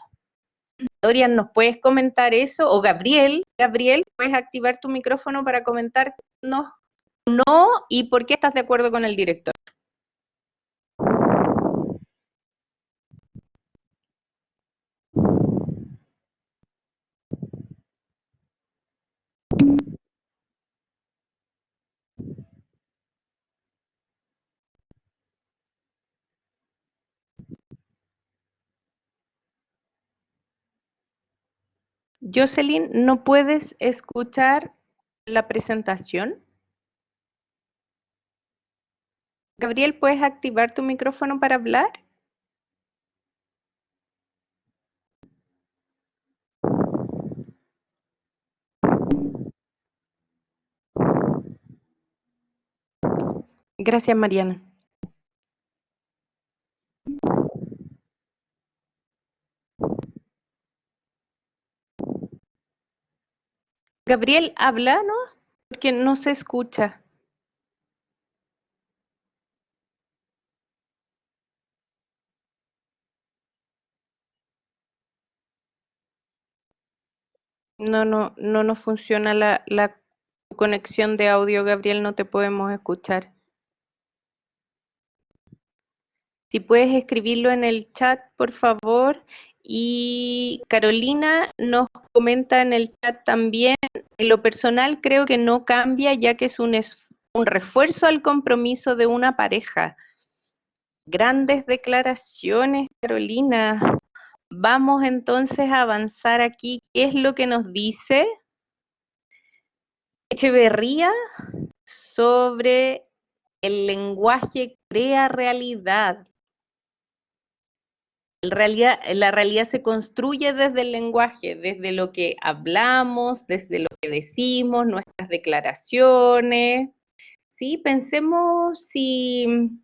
Dorian, ¿nos puedes comentar eso? O Gabriel, ¿puedes activar tu micrófono para comentarnos no y por qué estás de acuerdo con el director? Jocelyn, ¿no puedes escuchar la presentación? Gabriel, ¿puedes activar tu micrófono para hablar? Gracias, Mariana. Gabriel, habla, ¿no? Porque no se escucha. No nos funciona la conexión de audio, Gabriel, no te podemos escuchar. Si puedes escribirlo en el chat, por favor. Y Carolina nos comenta en el chat también, en lo personal creo que no cambia ya que es un refuerzo al compromiso de una pareja. Grandes declaraciones, Carolina. Vamos entonces a avanzar aquí. ¿Qué es lo que nos dice Echeverría sobre el lenguaje crea realidad? La realidad se construye desde el lenguaje, desde lo que hablamos, desde lo que decimos, nuestras declaraciones. ¿Sí? Pensemos si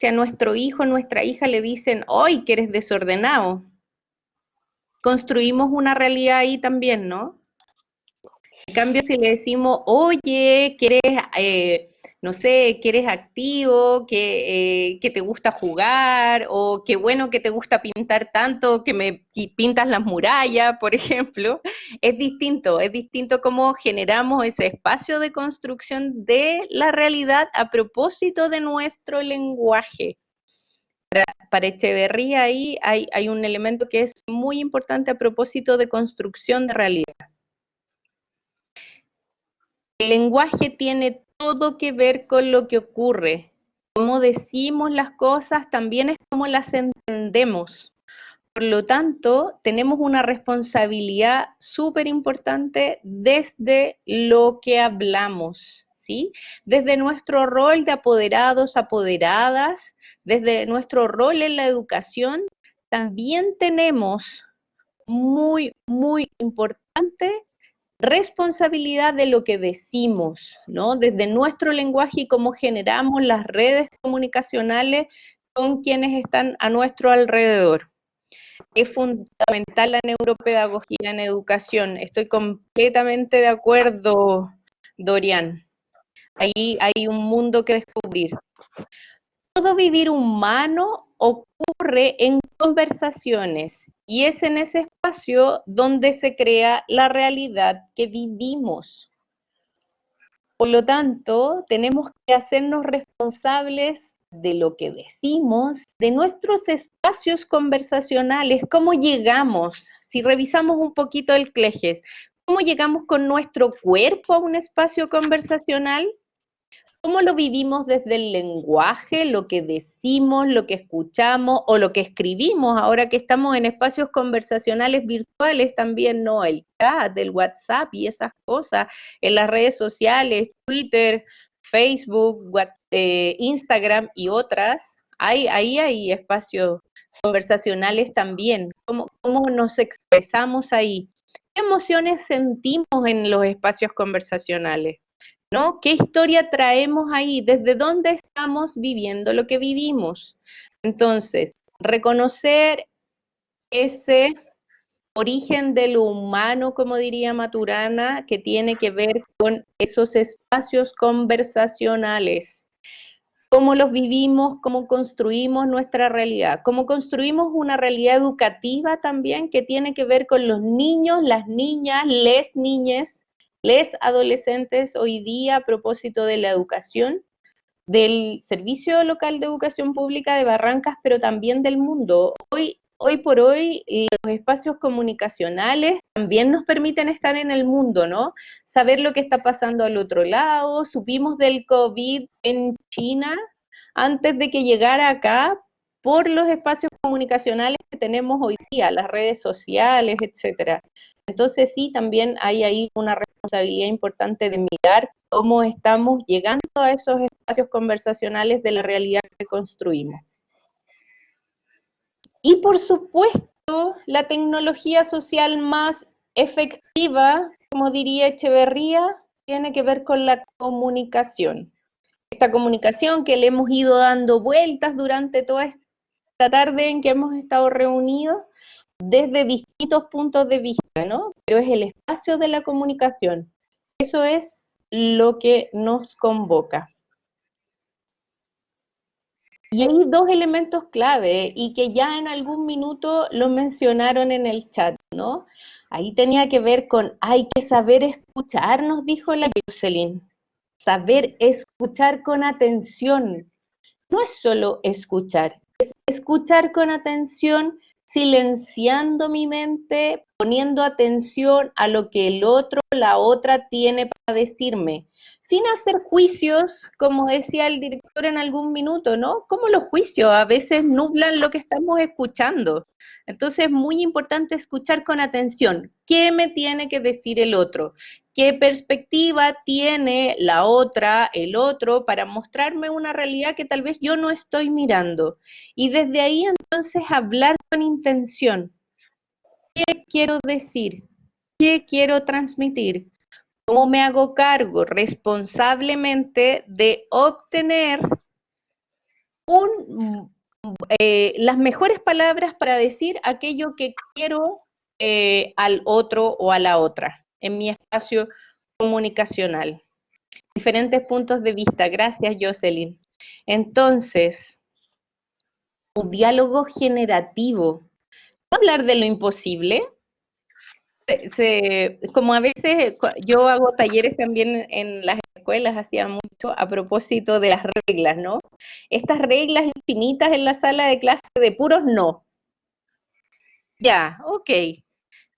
a nuestro hijo, nuestra hija le dicen, ¡ay, que eres desordenado! Construimos una realidad ahí también, ¿no? En cambio, si le decimos, oye, que eres, no sé, que eres activo, que te gusta jugar, o qué bueno que te gusta pintar tanto, que me pintas las murallas, por ejemplo, es distinto cómo generamos ese espacio de construcción de la realidad a propósito de nuestro lenguaje. Para Echeverría ahí hay un elemento que es muy importante a propósito de construcción de realidad. El lenguaje tiene todo que ver con lo que ocurre. Cómo decimos las cosas también es como las entendemos. Por lo tanto, tenemos una responsabilidad súper importante desde lo que hablamos, ¿sí? Desde nuestro rol de apoderados, apoderadas, desde nuestro rol en la educación, también tenemos muy importante responsabilidad de lo que decimos, ¿no? Desde nuestro lenguaje y cómo generamos las redes comunicacionales con quienes están a nuestro alrededor. Es fundamental la neuropedagogía en educación. Estoy completamente de acuerdo, Dorian. Ahí hay un mundo que descubrir. Todo vivir humano ocurre en conversaciones y es en ese espacio donde se crea la realidad que vivimos. Por lo tanto, tenemos que hacernos responsables de lo que decimos, de nuestros espacios conversacionales, cómo llegamos. Si revisamos un poquito el CLEGES, ¿cómo llegamos con nuestro cuerpo a un espacio conversacional? ¿Cómo lo vivimos desde el lenguaje, lo que decimos, lo que escuchamos o lo que escribimos? Ahora que estamos en espacios conversacionales virtuales también, ¿no? El chat, el WhatsApp y esas cosas, en las redes sociales, Twitter, Facebook, Instagram y otras, ahí hay espacios conversacionales también. ¿Cómo nos expresamos ahí? ¿Qué emociones sentimos en los espacios conversacionales? ¿No? ¿Qué historia traemos ahí? ¿Desde dónde estamos viviendo lo que vivimos? Entonces, reconocer ese origen de lo humano, como diría Maturana, que tiene que ver con esos espacios conversacionales. Cómo los vivimos, cómo construimos nuestra realidad, cómo construimos una realidad educativa también que tiene que ver con los niños, las niñas, les niñes, les adolescentes hoy día a propósito de la educación, del Servicio Local de Educación Pública de Barrancas, pero también del mundo. Hoy por hoy los espacios comunicacionales también nos permiten estar en el mundo, ¿no? Saber lo que está pasando al otro lado. Supimos del COVID en China antes de que llegara acá por los espacios comunicacionales que tenemos hoy día, las redes sociales, etcétera. Entonces sí, también hay ahí una responsabilidad importante de mirar cómo estamos llegando a esos espacios conversacionales de la realidad que construimos. Y por supuesto, la tecnología social más efectiva, como diría Echeverría, tiene que ver con la comunicación. Esta comunicación que le hemos ido dando vueltas durante toda esta tarde en que hemos estado reunidos, desde distintos puntos de vista, ¿no? Pero es el espacio de la comunicación. Eso es lo que nos convoca. Y hay dos elementos clave y que ya en algún minuto lo mencionaron en el chat, ¿no? Ahí tenía que ver con, hay que saber escuchar, nos dijo la Jocelyn. Saber escuchar con atención. No es solo escuchar, es escuchar con atención, silenciando mi mente, poniendo atención a lo que el otro, la otra tiene para decirme, sin hacer juicios, como decía el director en algún minuto, ¿no? Como los juicios a veces nublan lo que estamos escuchando. Entonces es muy importante escuchar con atención, ¿qué me tiene que decir el otro? ¿Qué perspectiva tiene la otra, el otro, para mostrarme una realidad que tal vez yo no estoy mirando? Y desde ahí entonces hablar con intención. ¿Qué quiero decir? ¿Qué quiero transmitir? ¿Cómo me hago cargo responsablemente de obtener las mejores palabras para decir aquello que quiero al otro o a la otra en mi espacio comunicacional? Diferentes puntos de vista. Gracias, Jocelyn. Entonces, un diálogo generativo. ¿No hablar de lo imposible? Como a veces yo hago talleres también en las escuelas, hacía mucho a propósito de las reglas, ¿no? Estas reglas infinitas en la sala de clase de puros no. Ya, ok.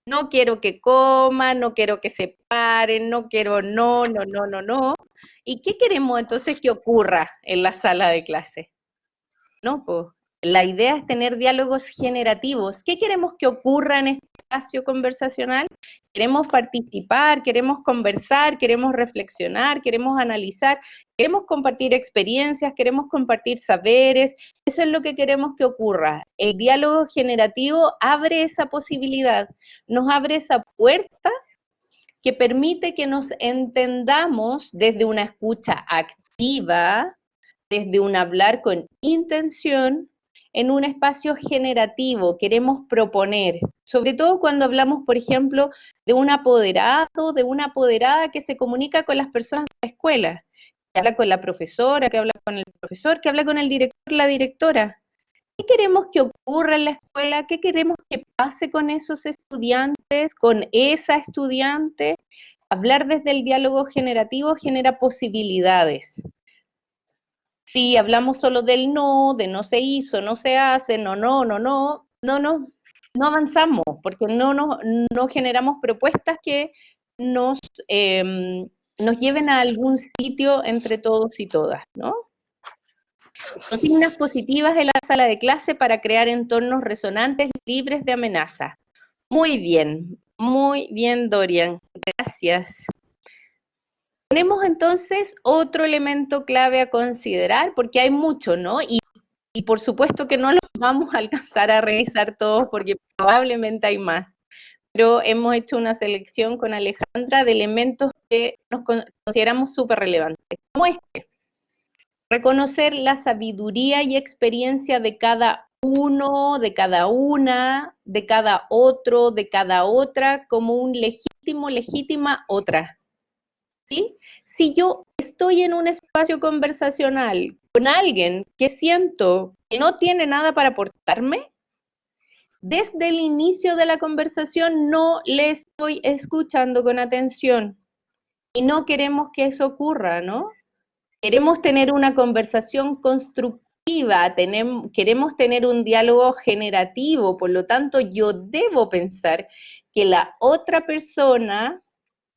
No quiero que coman, no quiero que se paren, no quiero no. ¿Y qué queremos entonces que ocurra en la sala de clase? No, pues la idea es tener diálogos generativos. ¿Qué queremos que ocurra en este espacio conversacional? Queremos participar, queremos conversar, queremos reflexionar, queremos analizar, queremos compartir experiencias, queremos compartir saberes. Eso es lo que queremos que ocurra. El diálogo generativo abre esa posibilidad, nos abre esa puerta que permite que nos entendamos desde una escucha activa, desde un hablar con intención, en un espacio generativo, queremos proponer, sobre todo cuando hablamos, por ejemplo, de un apoderado, de una apoderada que se comunica con las personas de la escuela. que habla con la profesora, que habla con el profesor, que habla con el director, la directora. ¿Qué queremos que ocurra en la escuela? ¿Qué queremos que pase con esos estudiantes, con esa estudiante? Hablar desde el diálogo generativo genera posibilidades. Si hablamos solo del no, de no se hizo, no se hace, no avanzamos, porque no generamos propuestas que nos, nos lleven a algún sitio entre todos y todas, ¿no? Consignas positivas en la sala de clase para crear entornos resonantes libres de amenaza. Muy bien, Dorian. Gracias. Tenemos entonces otro elemento clave a considerar, porque hay mucho, ¿no? Y por supuesto que no los vamos a alcanzar a revisar todos, porque probablemente hay más. Pero hemos hecho una selección con Alejandra de elementos que nos consideramos súper relevantes, como este. Reconocer la sabiduría y experiencia de cada uno, de cada una, de cada otro, de cada otra, como un legítima otra. ¿Sí? Si yo estoy en un espacio conversacional con alguien que siento que no tiene nada para aportarme, desde el inicio de la conversación no le estoy escuchando con atención. Y no queremos que eso ocurra, ¿no? Queremos tener una conversación constructiva, queremos tener un diálogo generativo, por lo tanto yo debo pensar que la otra persona,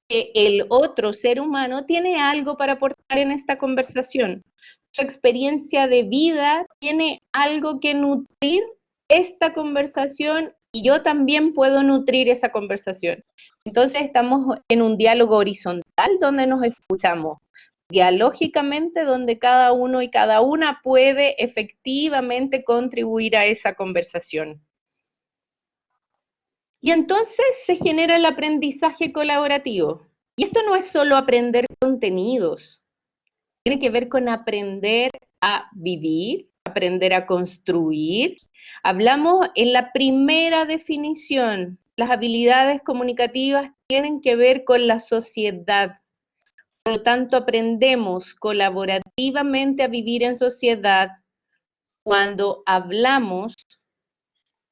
que el otro ser humano tiene algo para aportar en esta conversación. Su experiencia de vida tiene algo que nutrir esta conversación y yo también puedo nutrir esa conversación. Entonces estamos en un diálogo horizontal donde nos escuchamos dialógicamente, donde cada uno y cada una puede efectivamente contribuir a esa conversación. Y entonces se genera el aprendizaje colaborativo. Y esto no es solo aprender contenidos, tiene que ver con aprender a vivir, aprender a construir. Hablamos en la primera definición, las habilidades comunicativas tienen que ver con la sociedad. Por lo tanto, aprendemos colaborativamente a vivir en sociedad cuando hablamos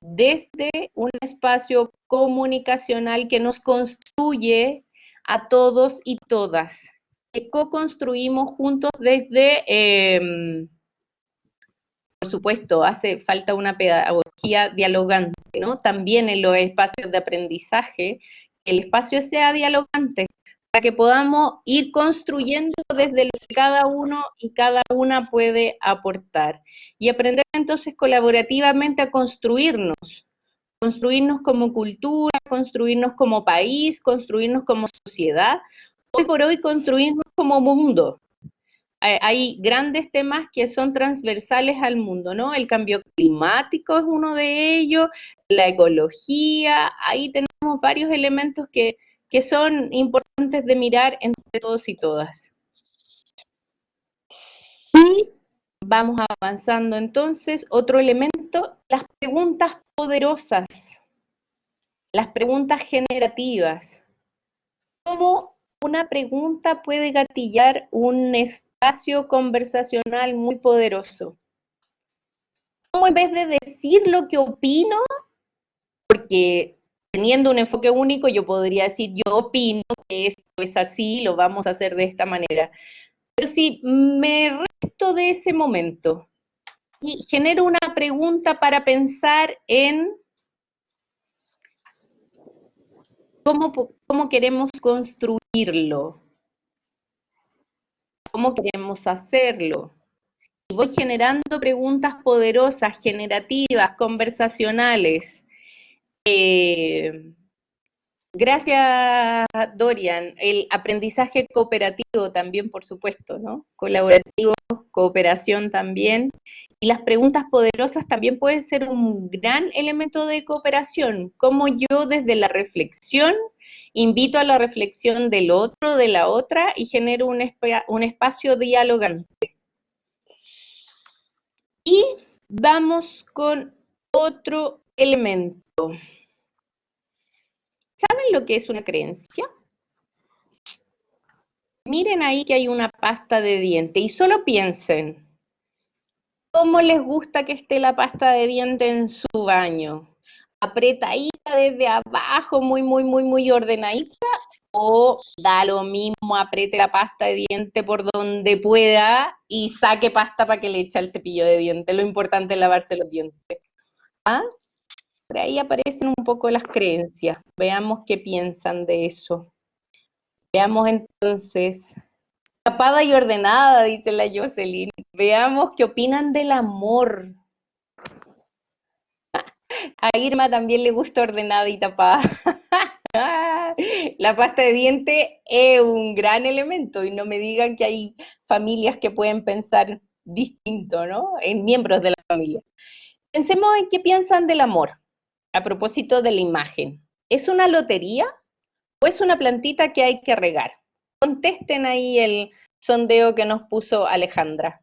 desde un espacio comunicacional que nos construye a todos y todas, que co-construimos juntos desde, por supuesto, hace falta una pedagogía dialogante, ¿no? También en los espacios de aprendizaje, que el espacio sea dialogante, para que podamos ir construyendo desde lo que cada uno y cada una puede aportar. Y aprender entonces colaborativamente a construirnos como cultura, construirnos como país, construirnos como sociedad, hoy por hoy construirnos como mundo. Hay grandes temas que son transversales al mundo, ¿no? El cambio climático es uno de ellos, la ecología, ahí tenemos varios elementos que son importantes de mirar entre todos y todas. Y vamos avanzando entonces, otro elemento, las preguntas poderosas, las preguntas generativas. ¿Cómo una pregunta puede gatillar un espacio conversacional muy poderoso? ¿Cómo en vez de decir lo que opino, porque teniendo un enfoque único yo podría decir yo opino que esto es así, lo vamos a hacer de esta manera, pero si me resto de ese momento y genero una pregunta para pensar en cómo queremos construirlo, cómo queremos hacerlo, y voy generando preguntas poderosas, generativas, conversacionales. Gracias, Dorian. El aprendizaje cooperativo también, por supuesto, ¿no? Colaborativo, cooperación también. Y las preguntas poderosas también pueden ser un gran elemento de cooperación. Como yo desde la reflexión invito a la reflexión del otro, de la otra, y genero un espacio dialogante. Y vamos con otro elemento. ¿Saben lo que es una creencia? miren ahí que hay una pasta de diente y solo piensen, ¿cómo les gusta que esté la pasta de diente en su baño? ¿Apretadita desde abajo, muy, muy, muy, muy ordenadita? ¿O da lo mismo, apriete la pasta de diente por donde pueda y saque pasta para que le eche el cepillo de diente? Lo importante es lavarse los dientes. ¿Ah? Por ahí aparecen un poco las creencias. Veamos qué piensan de eso. Veamos entonces. Tapada y ordenada, dice la Jocelyn. Veamos qué opinan del amor. A Irma también le gusta ordenada y tapada. La pasta de diente es un gran elemento y no me digan que hay familias que pueden pensar distinto, ¿no? En miembros de la familia. Pensemos en qué piensan del amor, a propósito de la imagen. ¿Es una lotería o es una plantita que hay que regar? Contesten ahí el sondeo que nos puso Alejandra.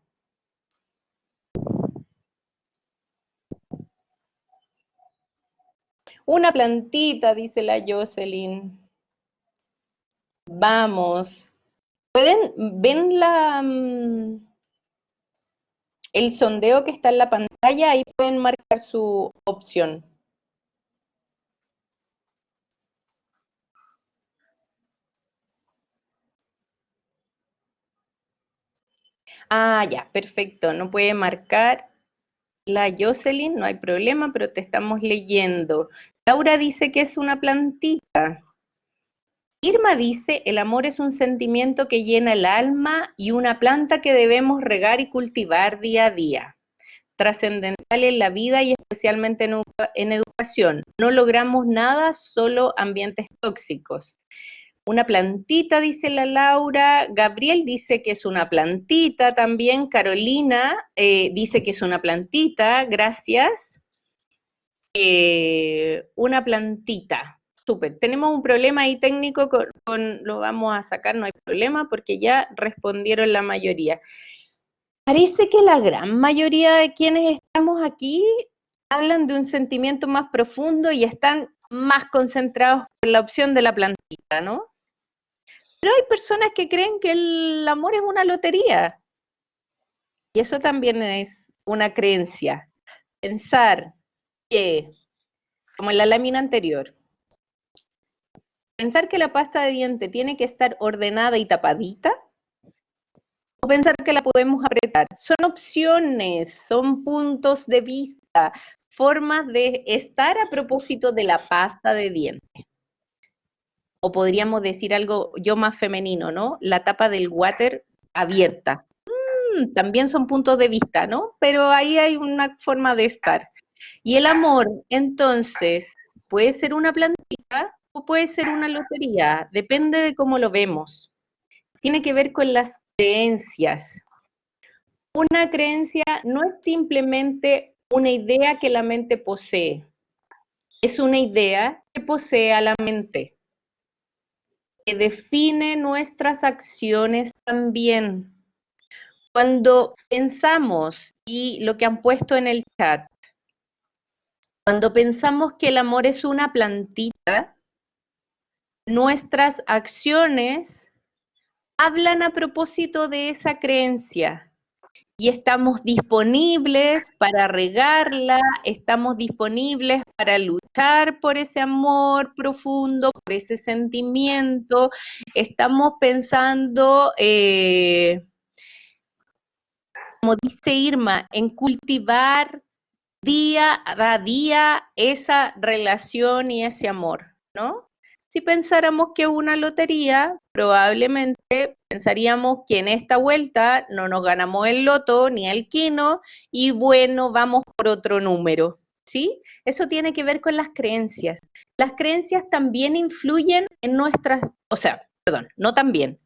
Una plantita, dice la Jocelyn. Vamos. ¿Ven el sondeo que está en la pantalla? Ahí pueden marcar su opción. Ah, ya, perfecto. No puede marcar la Jocelyn, no hay problema, pero te estamos leyendo. Laura dice que es una plantita. Irma dice, el amor es un sentimiento que llena el alma y una planta que debemos regar y cultivar día a día. Trascendental en la vida y especialmente en educación. No logramos nada, solo ambientes tóxicos. Una plantita, dice la Laura. Gabriel dice que es una plantita también. Carolina dice que es una plantita. Gracias. Una plantita. Súper. Tenemos un problema ahí técnico, lo vamos a sacar, no hay problema, porque ya respondieron la mayoría. Parece que la gran mayoría de quienes estamos aquí hablan de un sentimiento más profundo y están más concentrados en la opción de la plantita, ¿no? Pero hay personas que creen que el amor es una lotería. Y eso también es una creencia. Pensar que, como en la lámina anterior, pensar que la pasta de diente tiene que estar ordenada y tapadita, o pensar que la podemos apretar. Son opciones, son puntos de vista, formas de estar a propósito de la pasta de diente. O podríamos decir algo yo más femenino, ¿no? La tapa del water abierta. También son puntos de vista, ¿no? Pero ahí hay una forma de estar. Y el amor, entonces, puede ser una plantita o puede ser una lotería, depende de cómo lo vemos. Tiene que ver con las creencias. Una creencia no es simplemente una idea que la mente posee, es una idea que posee a la mente, que define nuestras acciones también. Cuando pensamos, y lo que han puesto en el chat, cuando pensamos que el amor es una plantita, nuestras acciones hablan a propósito de esa creencia. Y estamos disponibles para regarla, estamos disponibles para luchar por ese amor profundo, por ese sentimiento, estamos pensando, como dice Irma, en cultivar día a día esa relación y ese amor, ¿no? Si pensáramos que es una lotería, probablemente pensaríamos que en esta vuelta no nos ganamos el loto ni el quino y bueno, vamos por otro número, ¿sí? Eso tiene que ver con las creencias. Las creencias también influyen en nuestras, o sea, perdón, no también,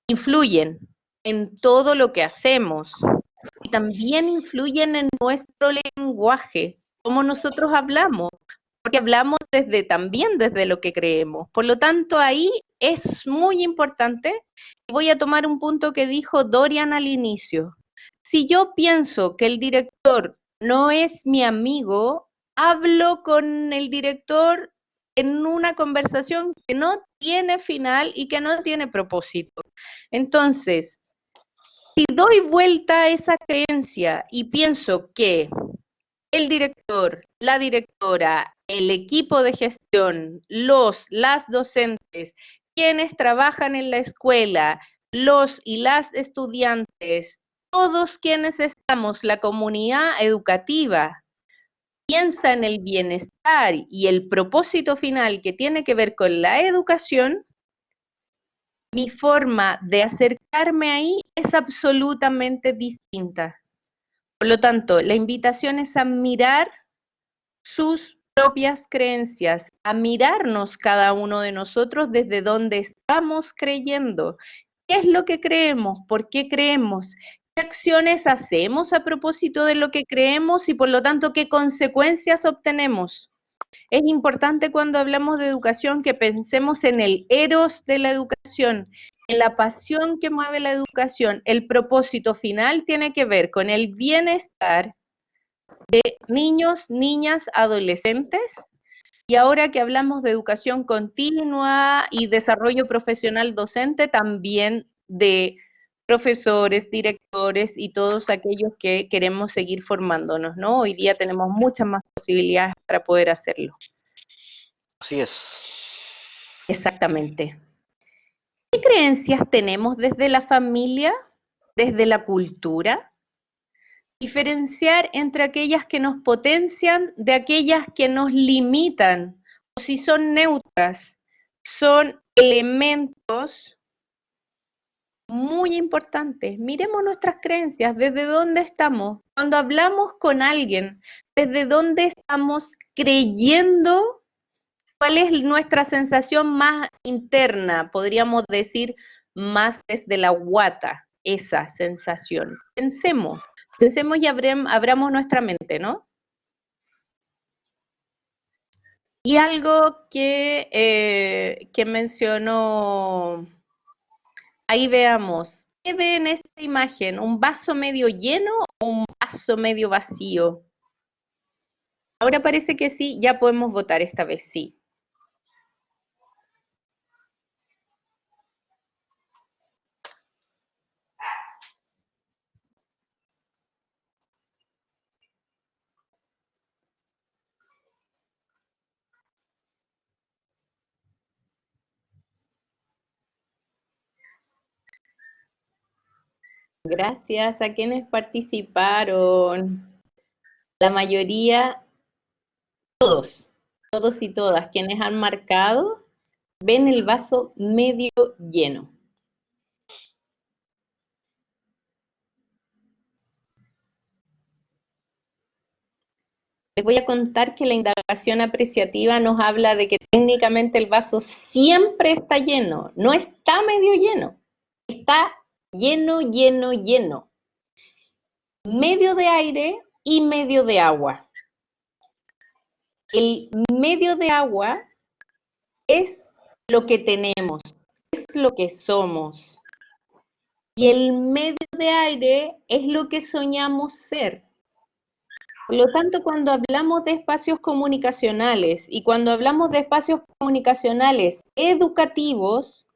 influyen en todo lo que hacemos y también influyen en nuestro lenguaje, cómo nosotros hablamos, porque hablamos también desde lo que creemos. Por lo tanto, ahí es muy importante, y voy a tomar un punto que dijo Dorian al inicio. Si yo pienso que el director no es mi amigo, hablo con el director en una conversación que no tiene final y que no tiene propósito. Entonces, si doy vuelta a esa creencia y pienso que el director, la directora, el equipo de gestión, las docentes, quienes trabajan en la escuela, los y las estudiantes, todos quienes estamos, la comunidad educativa, piensa en el bienestar y el propósito final que tiene que ver con la educación, mi forma de acercarme ahí es absolutamente distinta. Por lo tanto, la invitación es a mirar sus propias creencias, a mirarnos cada uno de nosotros desde donde estamos creyendo. ¿Qué es lo que creemos? ¿Por qué creemos? ¿Qué acciones hacemos a propósito de lo que creemos y por lo tanto qué consecuencias obtenemos? Es importante cuando hablamos de educación que pensemos en el eros de la educación, en la pasión que mueve la educación. El propósito final tiene que ver con el bienestar de niños, niñas, adolescentes, y ahora que hablamos de educación continua y desarrollo profesional docente, también de profesores, directores y todos aquellos que queremos seguir formándonos, ¿no? Hoy día tenemos muchas más posibilidades para poder hacerlo. Así es. Exactamente. ¿Qué creencias tenemos desde la familia, desde la cultura? Diferenciar entre aquellas que nos potencian de aquellas que nos limitan, o si son neutras, son elementos muy importantes. Miremos nuestras creencias, desde dónde estamos. Cuando hablamos con alguien, desde dónde estamos creyendo, cuál es nuestra sensación más interna, podríamos decir más desde la guata, esa sensación. Pensemos y abramos nuestra mente, ¿no? Y algo que mencionó, ahí veamos, ¿qué ve en esta imagen? ¿Un vaso medio lleno o un vaso medio vacío? Ahora parece que sí, ya podemos votar esta vez, sí. Gracias a quienes participaron. La mayoría, todos y todas quienes han marcado, ven el vaso medio lleno. Les voy a contar que la indagación apreciativa nos habla de que técnicamente el vaso siempre está lleno, no está medio lleno, está lleno, lleno, lleno. Medio de aire y medio de agua. El medio de agua es lo que tenemos, es lo que somos. Y el medio de aire es lo que soñamos ser. Por lo tanto, cuando hablamos de espacios comunicacionales y cuando hablamos de espacios comunicacionales educativos,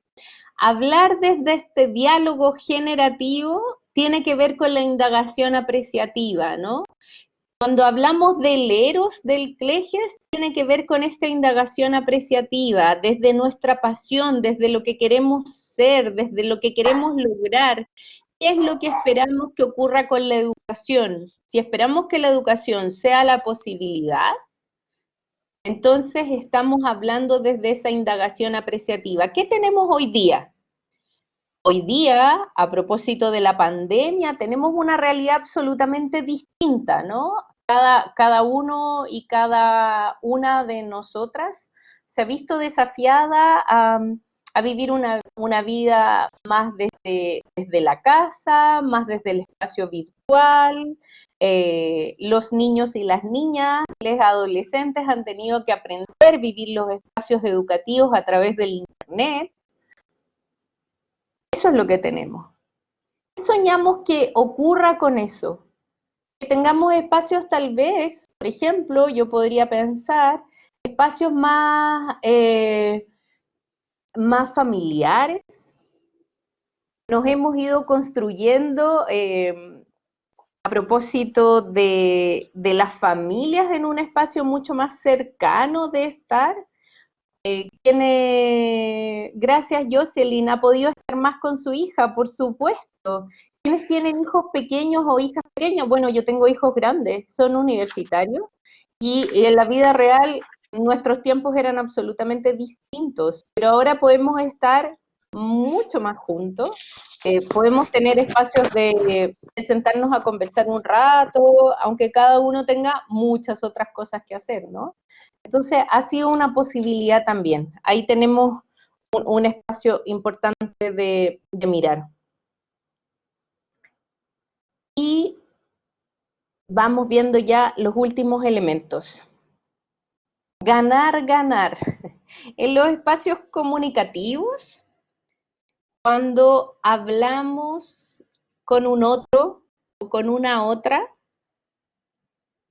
hablar desde este diálogo generativo tiene que ver con la indagación apreciativa, ¿no? Cuando hablamos del eros del Cleges, tiene que ver con esta indagación apreciativa, desde nuestra pasión, desde lo que queremos ser, desde lo que queremos lograr. ¿Qué es lo que esperamos que ocurra con la educación? Si esperamos que la educación sea la posibilidad, entonces estamos hablando desde esa indagación apreciativa. ¿Qué tenemos hoy día? Hoy día, a propósito de la pandemia, tenemos una realidad absolutamente distinta, ¿no? Cada uno y cada una de nosotras se ha visto desafiada a vivir una vida más desde la casa, más desde el espacio virtual. Los niños y las niñas, los adolescentes han tenido que aprender a vivir los espacios educativos a través del Internet. Eso es lo que tenemos. ¿Qué soñamos que ocurra con eso? Que tengamos espacios tal vez, por ejemplo, yo podría pensar, espacios más familiares, nos hemos ido construyendo a propósito de las familias en un espacio mucho más cercano de estar. Gracias Jocelyn, ha podido estar más con su hija, por supuesto. ¿Quiénes tienen hijos pequeños o hijas pequeñas? Bueno, yo tengo hijos grandes, son universitarios, y en la vida real nuestros tiempos eran absolutamente distintos, pero ahora podemos estar mucho más juntos, podemos tener espacios de sentarnos a conversar un rato, aunque cada uno tenga muchas otras cosas que hacer, ¿no? Entonces, ha sido una posibilidad también. Ahí tenemos un espacio importante de mirar. Y vamos viendo ya los últimos elementos. Ganar, ganar. En los espacios comunicativos, cuando hablamos con un otro o con una otra,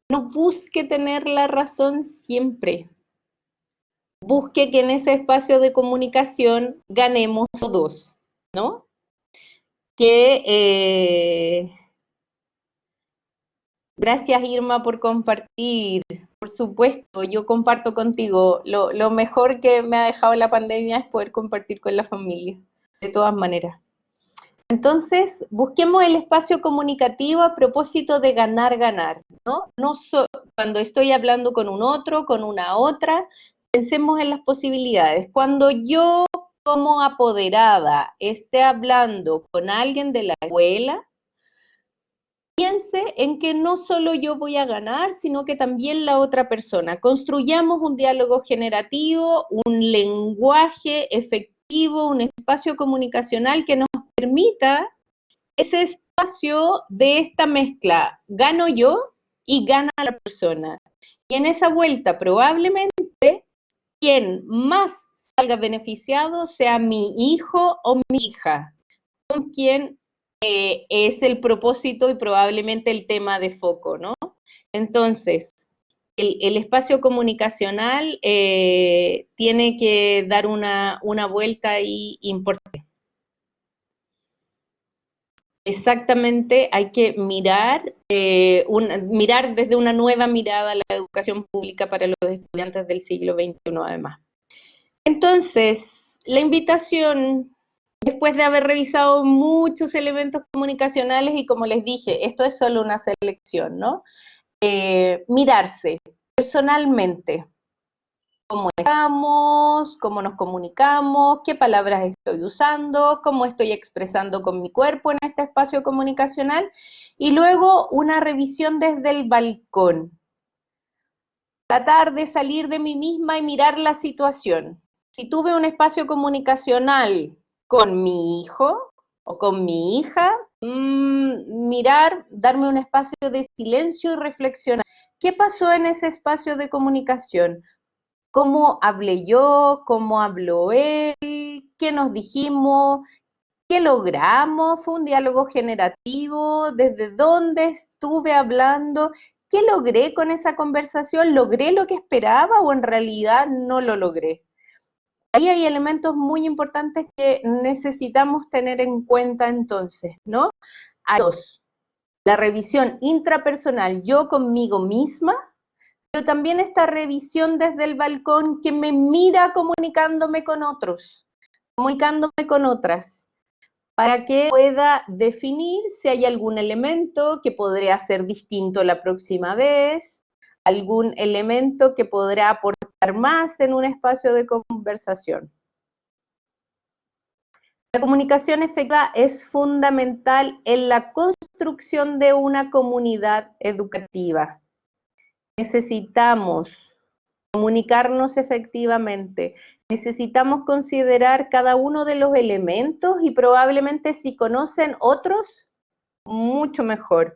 no busque tener la razón siempre. Busque que en ese espacio de comunicación ganemos todos, ¿no? Gracias Irma por compartir. Por supuesto, yo comparto contigo. Lo mejor que me ha dejado la pandemia es poder compartir con la familia, de todas maneras. Entonces, busquemos el espacio comunicativo a propósito de ganar, ganar, ¿no? Cuando estoy hablando con un otro, con una otra, pensemos en las posibilidades. Cuando yo como apoderada esté hablando con alguien de la escuela, piense en que no solo yo voy a ganar, sino que también la otra persona. Construyamos un diálogo generativo, un lenguaje efectivo, un espacio comunicacional que nos permita ese espacio de esta mezcla. Gano yo y gana la persona. Y en esa vuelta probablemente quien más salga beneficiado sea mi hijo o mi hija, con quien es el propósito y probablemente el tema de foco, ¿no? Entonces, el espacio comunicacional tiene que dar una vuelta ahí importante. Exactamente, hay que mirar, mirar desde una nueva mirada la educación pública para los estudiantes del siglo XXI además. Entonces, la invitación, después de haber revisado muchos elementos comunicacionales y como les dije, esto es solo una selección, ¿no? Mirarse personalmente, cómo estamos, cómo nos comunicamos, qué palabras estoy usando, cómo estoy expresando con mi cuerpo en este espacio comunicacional, y luego una revisión desde el balcón. Tratar de salir de mí misma y mirar la situación. Si tuve un espacio comunicacional con mi hijo o con mi hija, mirar, darme un espacio de silencio y reflexionar. ¿Qué pasó en ese espacio de comunicación? ¿Cómo hablé yo? ¿Cómo habló él? ¿Qué nos dijimos? ¿Qué logramos? ¿Fue un diálogo generativo? ¿Desde dónde estuve hablando? ¿Qué logré con esa conversación? ¿Logré lo que esperaba o en realidad no lo logré? Ahí hay elementos muy importantes que necesitamos tener en cuenta entonces, ¿no? Hay dos, la revisión intrapersonal, yo conmigo misma, pero también esta revisión desde el balcón que me mira comunicándome con otros, comunicándome con otras, para que pueda definir si hay algún elemento que podría ser distinto la próxima vez, algún elemento que podrá aportar más en un espacio de conversación. La comunicación efectiva es fundamental en la construcción de una comunidad educativa. Necesitamos comunicarnos efectivamente, necesitamos considerar cada uno de los elementos y probablemente si conocen otros, mucho mejor.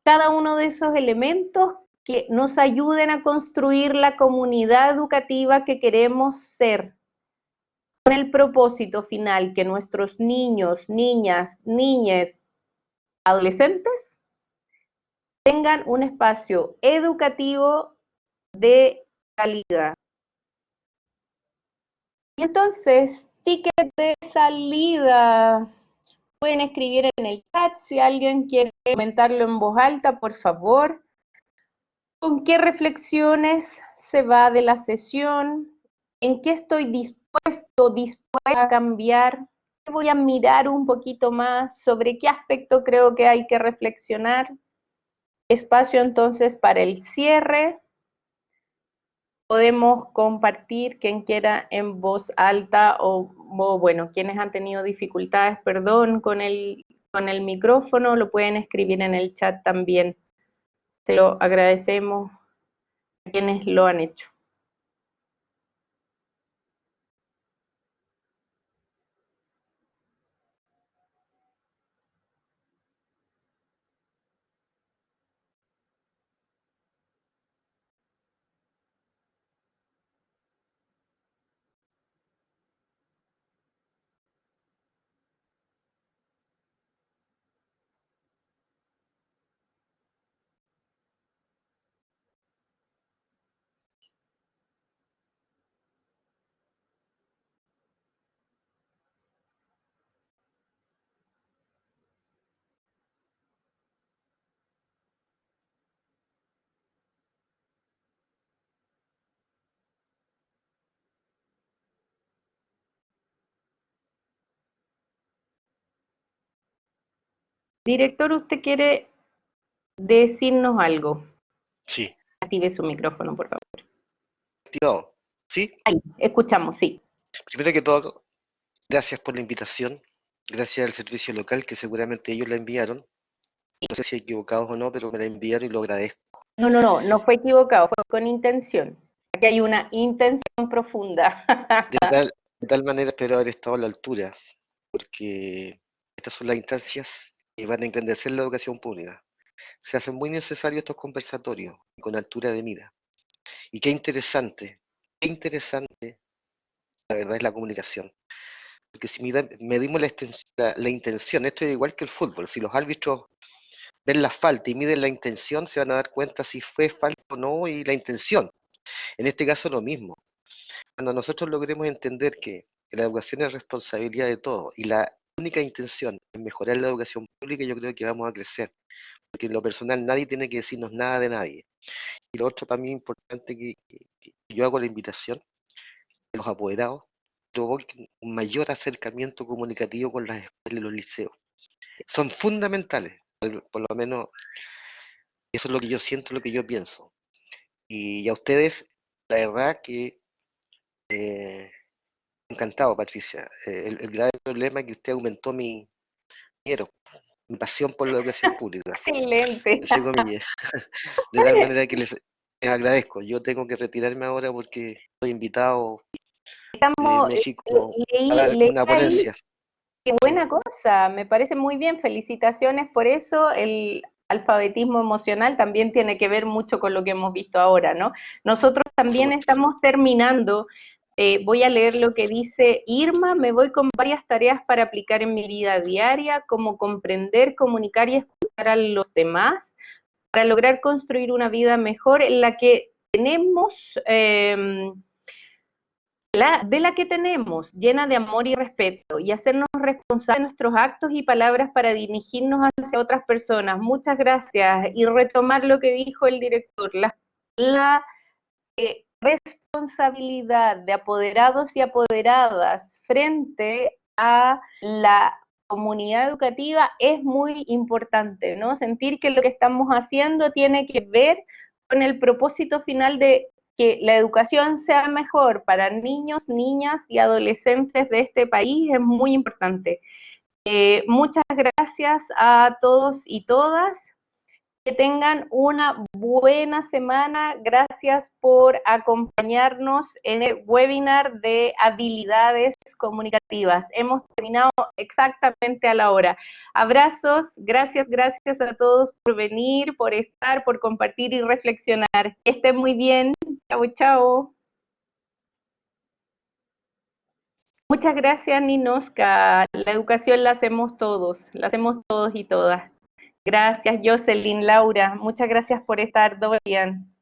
Cada uno de esos elementos que nos ayuden a construir la comunidad educativa que queremos ser, con el propósito final que nuestros niños, niñas, niñes, adolescentes tengan un espacio educativo de calidad. Y entonces, ticket de salida. Pueden escribir en el chat si alguien quiere comentarlo en voz alta, por favor. ¿Con qué reflexiones se va de la sesión? ¿En qué estoy dispuesta a cambiar? Voy a mirar un poquito más sobre qué aspecto creo que hay que reflexionar. Espacio entonces para el cierre. Podemos compartir quien quiera en voz alta o bueno, quienes han tenido dificultades, perdón, con el micrófono, lo pueden escribir en el chat también. Se lo agradecemos a quienes lo han hecho. Director, ¿usted quiere decirnos algo? Sí, Active su micrófono, por favor. activado. ¿Sí? Ahí, escuchamos, sí. Primero que todo, gracias por la invitación. Gracias al servicio local, que seguramente ellos la enviaron. No sé si equivocados o no, pero me la enviaron y lo agradezco. No fue equivocado, fue con intención. Aquí hay una intención profunda. De tal manera espero haber estado a la altura, porque estas son las instancias que van a engrandecer la educación pública. Se hacen muy necesarios estos conversatorios, con altura de mira. Y qué interesante, la verdad, es la comunicación. Porque si medimos la intención, esto es igual que el fútbol, si los árbitros ven la falta y miden la intención, se van a dar cuenta si fue falta o no y la intención. En este caso lo mismo. Cuando nosotros logremos entender que la educación es responsabilidad de todos y la única intención es mejorar la educación pública, yo creo que vamos a crecer. Porque en lo personal nadie tiene que decirnos nada de nadie. Y lo otro para mí importante que yo hago la invitación a los apoderados, provoquen un mayor acercamiento comunicativo con las escuelas y los liceos. Son fundamentales, por lo menos eso es lo que yo siento, lo que yo pienso. Y a ustedes, la verdad que encantado, Patricia. El grave problema es que usted aumentó mi pasión por la educación pública, Excelente. entre comillas. De tal manera que les agradezco. Yo tengo que retirarme ahora porque estoy invitado de México a dar Leí una ahí, ponencia. qué buena cosa, me parece muy bien, felicitaciones por eso. El alfabetismo emocional también tiene que ver mucho con lo que hemos visto ahora, ¿no? Nosotros también estamos terminando, voy a leer lo que dice Irma: me voy con varias tareas para aplicar en mi vida diaria, como comprender, comunicar y escuchar a los demás, para lograr construir una vida mejor en la que tenemos... de la que tenemos, llena de amor y respeto, y hacernos responsables de nuestros actos y palabras para dirigirnos hacia otras personas. Muchas gracias. Y retomar lo que dijo el director, la responsabilidad de apoderados y apoderadas frente a la comunidad educativa es muy importante, ¿no? Sentir que lo que estamos haciendo tiene que ver con el propósito final de que la educación sea mejor para niños, niñas y adolescentes de este país es muy importante. Muchas gracias a todos y todas. Que tengan una buena semana. Gracias por acompañarnos en el webinar de habilidades comunicativas. Hemos terminado exactamente a la hora. Abrazos, gracias a todos por venir, por estar, por compartir y reflexionar. Que estén muy bien. Chao, chao. Muchas gracias, Ninoska. La educación la hacemos todos y todas. Gracias, Jocelyn, Laura. Muchas gracias por estar, Dorian.